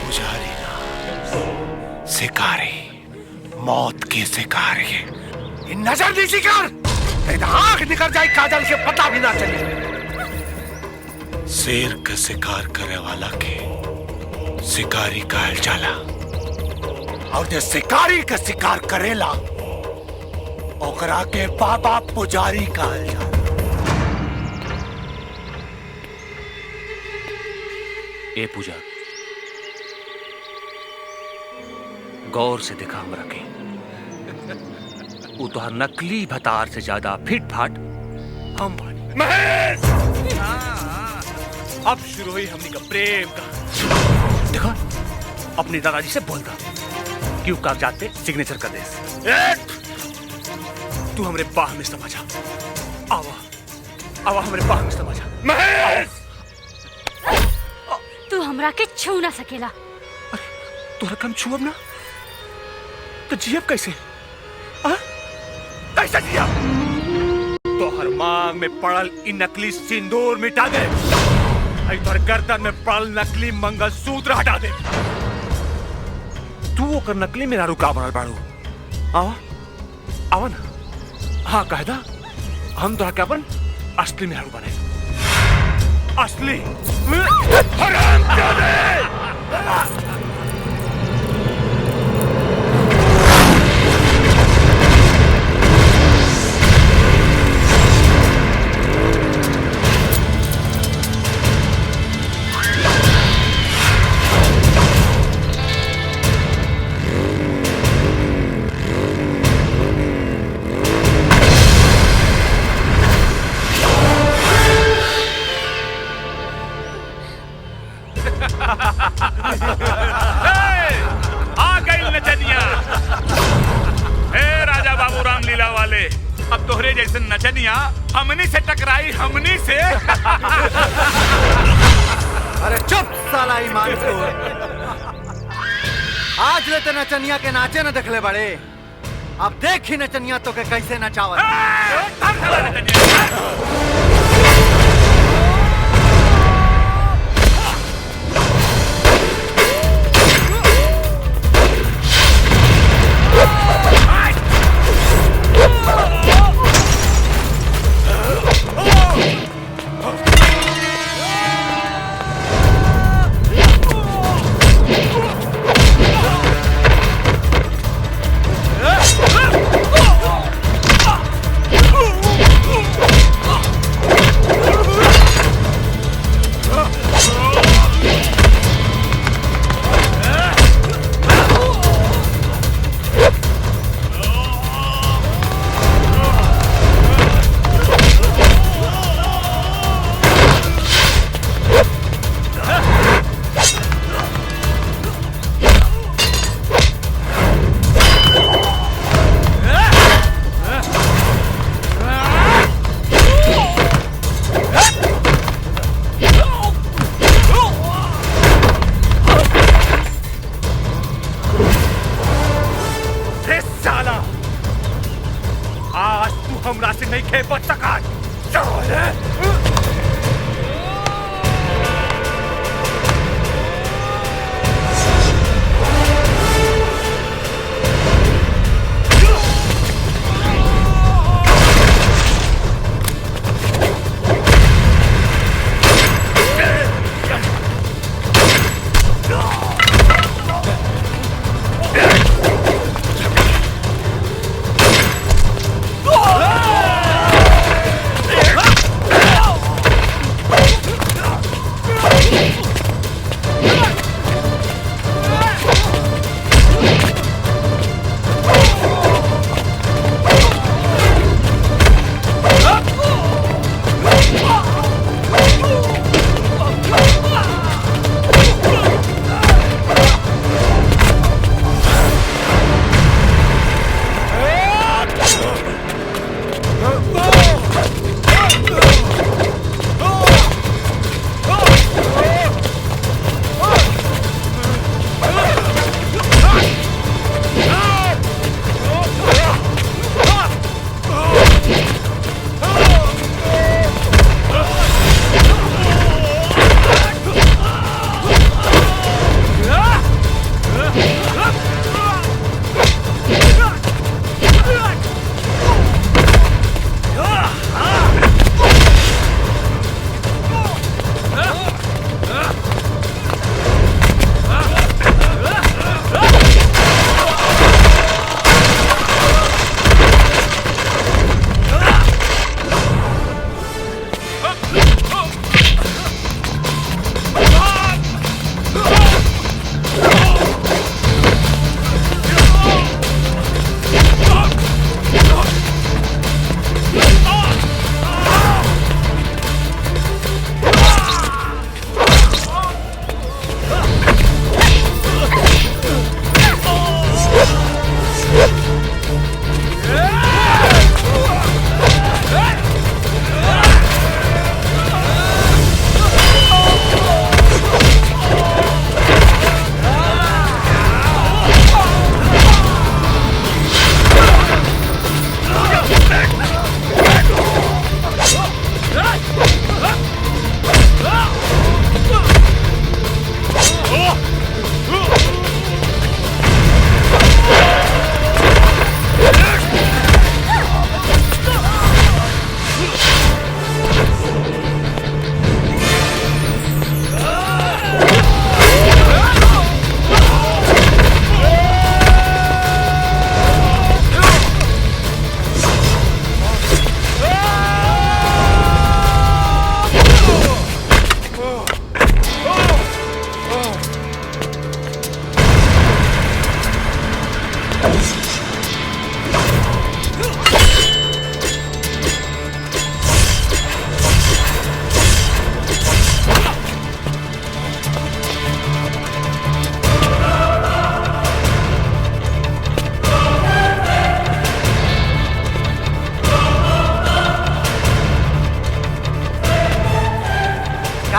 पुजारी ना, शिकारी, मौत के शिकारी। नजर दी शिकार, आंख निकल जाए काजल के पता भी ना चले। शेर का शिकार करे वाला के शिकारी कहल जाला, और जो शिकारी का शिकार करेला ओकरा के बाबा पुजारी कहल जाला।
ए पूजा, गौर से देखा हमरा के, वो तोहर नकली भतार से ज्यादा फिट फाट हम बानी।
महेश! अब शुरू हुई हमनी का प्रेम कहानी।
देखो, अपनी दादाजी से बोल रहा कि वो कागजात पे सिग्नेचर कर दे।
तू हमरे बाह में समा जा। आवा हमरे बाह में समा जा। महेश!
तू हमरा के छू ना सकेला।
तोहरा कम छुअब ना तो जियब कैसे? कैसे जियब? तोहर मांग में पड़ल इ नकली सिंदूर मिटा दे, तोहर गर्दन में पड़ल नकली मंगलसूत्र हटा दे। तू ओकर नकली मेरा रुका बनल बाड़ू। आवा ना। हाँ कहदा, हम तोहरा के अपन असली मेहरू बने। असली हरामजादे!
आ गई नचनिया। हे राजा बाबू रामलीला वाले, अब तोहरे जैसे नचनिया हमनी से टकराई, हमनी से।
अरे चुप साला ईमान को। आज ले तो नचनिया के नाचे न देखले बड़े, अब देख ही नचनिया तो के कैसे नचावत।
थे बच सका।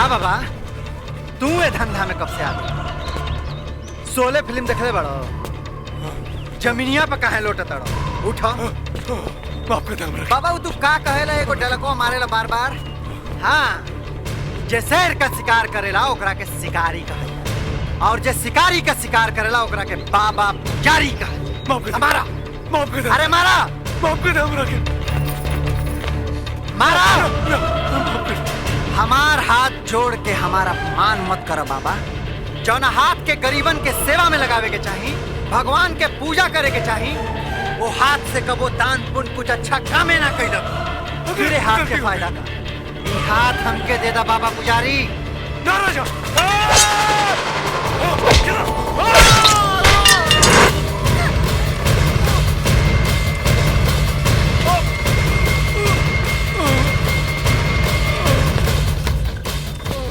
बाबा तू ए धंधा में कब से आ गई? 16 फिल्म देखले बड़ो, जमीनिया पे काहे लोटत अड़ो? उठो
बाप के
बाबा तू का कहेला एगो डलको मारेला बार बार। हाँ जे शेर का शिकार करेला ओकरा के शिकारी कहे, और जे शिकारी का शिकार करेला ओकरा के बाबा पुजारी कहे। हमारा अरे मारा मारा हमार हाथ जोड़ के हमारा अपमान मत करो बाबा। जौना हाथ के गरीबन के सेवा में लगावे के चाहिए, भगवान के पूजा करे के चाहिए, वो हाथ से कबो दान पुण्य कुछ अच्छा कामे ना कैलक। तेरे हाथ के फायदा का ई हाथ हमके दे दा बाबा पुजारी।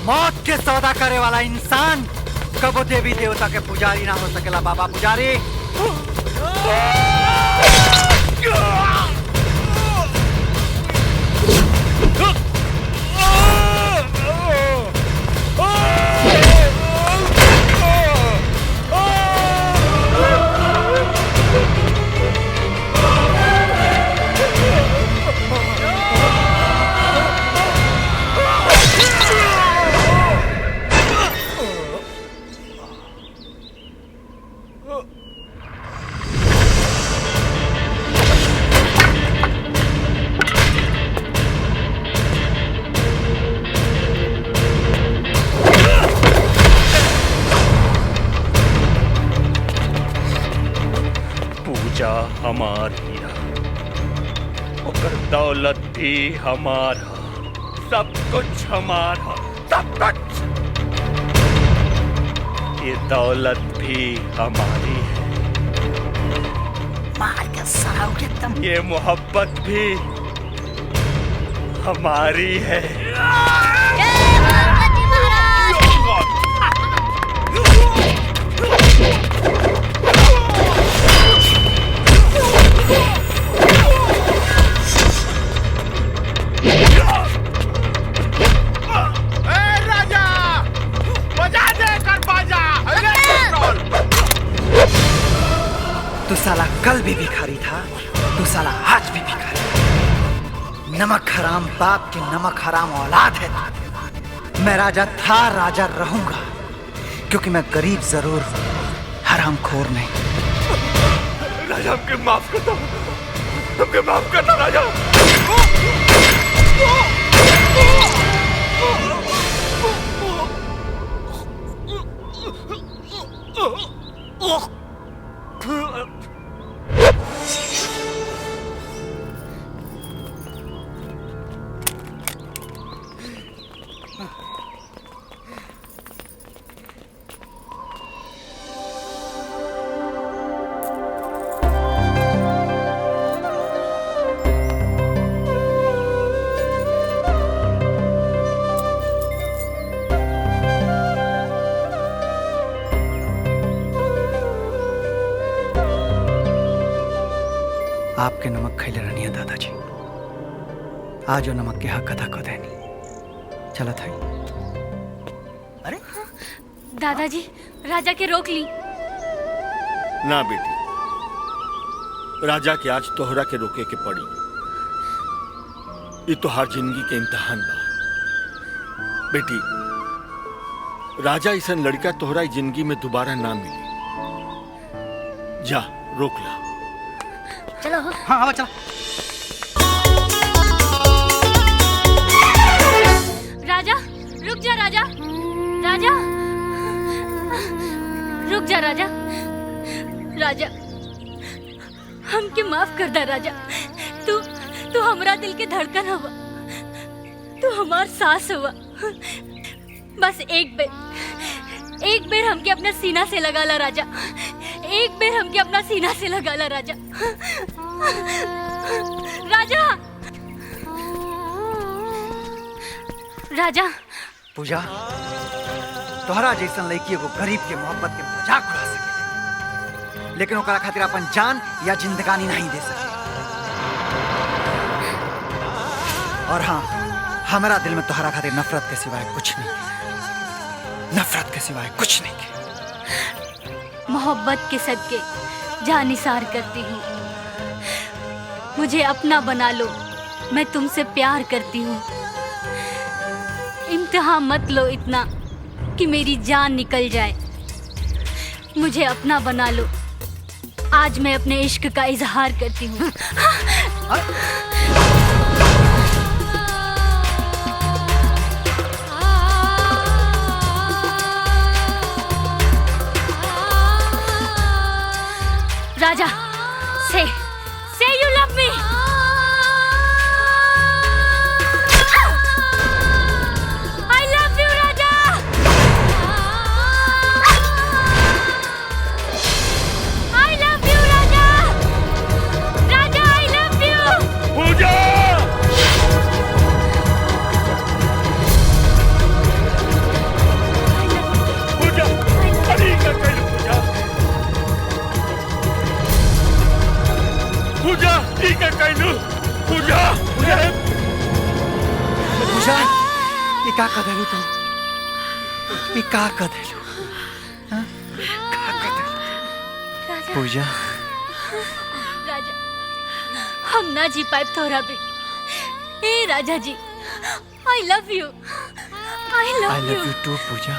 मौत के सौदा करे वाला इंसान कबो देवी देवता के पुजारी ना हो सकेला बाबा पुजारी।
हमार हीरा, ओकर दौलत भी हमार हा, सब कुछ हमार हा, सब कुछ। ये दौलत भी हमारी है,
मार के साव के तुम।
ये मोहब्बत भी हमारी है।
तू साला कल भी भिखारी था, तू साला आज भी भिखारी। नमक हराम बाप की नमक हराम औलाद है। मैं राजा था, राजा रहूंगा, क्योंकि मैं गरीब जरूर हूं, हरामखोर नहीं।
राजा हमके माफ करता, हमके माफ करता राजा।
आपके नमक खैले रहनी है दादाजी, आज वो नमक के हक अदा को देनी। चला था।
अरे दादाजी, राजा के रोक ली।
ना बेटी, राजा के आज तोहरा के रोके के पड़ी। ये तोहार जिंदगी के इम्तिहान बा बेटी। राजा ऐसा लड़का तोहरा जिंदगी में दोबारा ना मिली। जा रोक ला।
चलो। हाँ आवा चलो।
राजा रुक जा, राजा राजा रुक जा, राजा राजा हमके माफ कर दा राजा। तू हमरा दिल के धड़कन हुआ, तू हमार सांस हुआ। बस एक बेर हमके अपना सीना से लगा ला राजा, एक बेर हमके अपना सीना से लगा ला राजा। राजा राजा
पूजा, तोहरा जैसन लड़की एगो गरीब के मोहब्बत के मजाक उड़ा सके, लेकिन ओकरा खातिर अपन जान या जिंदगानी नहीं दे सके। और हाँ, हमारा दिल में तोहरा खातिर नफरत के सिवाय कुछ नहीं, नफरत के सिवाय कुछ नहीं।
मोहब्बत के सदके जान निसार करती हूँ, मुझे अपना बना लो, मैं तुमसे प्यार करती हूँ। इम्तिहान मत लो इतना कि मेरी जान निकल जाए, मुझे अपना बना लो। आज मैं अपने इश्क का इजहार करती हूँ। राजा, say you love me. I love you, Raja. I love you, Raja. Raja, I love you.
पूजा, पूजा, अरे क्या कर पूजा? पूजा ठीक है कहलू। पूजा
पूजा, ये का कर देलू तुम? ये का कर देलू? हाँ? का कर देलू? पूजा,
राजा, हम ना जी पाए तोरा भी। ए राजा जी, I love you. I love you.
I love you too, Puja.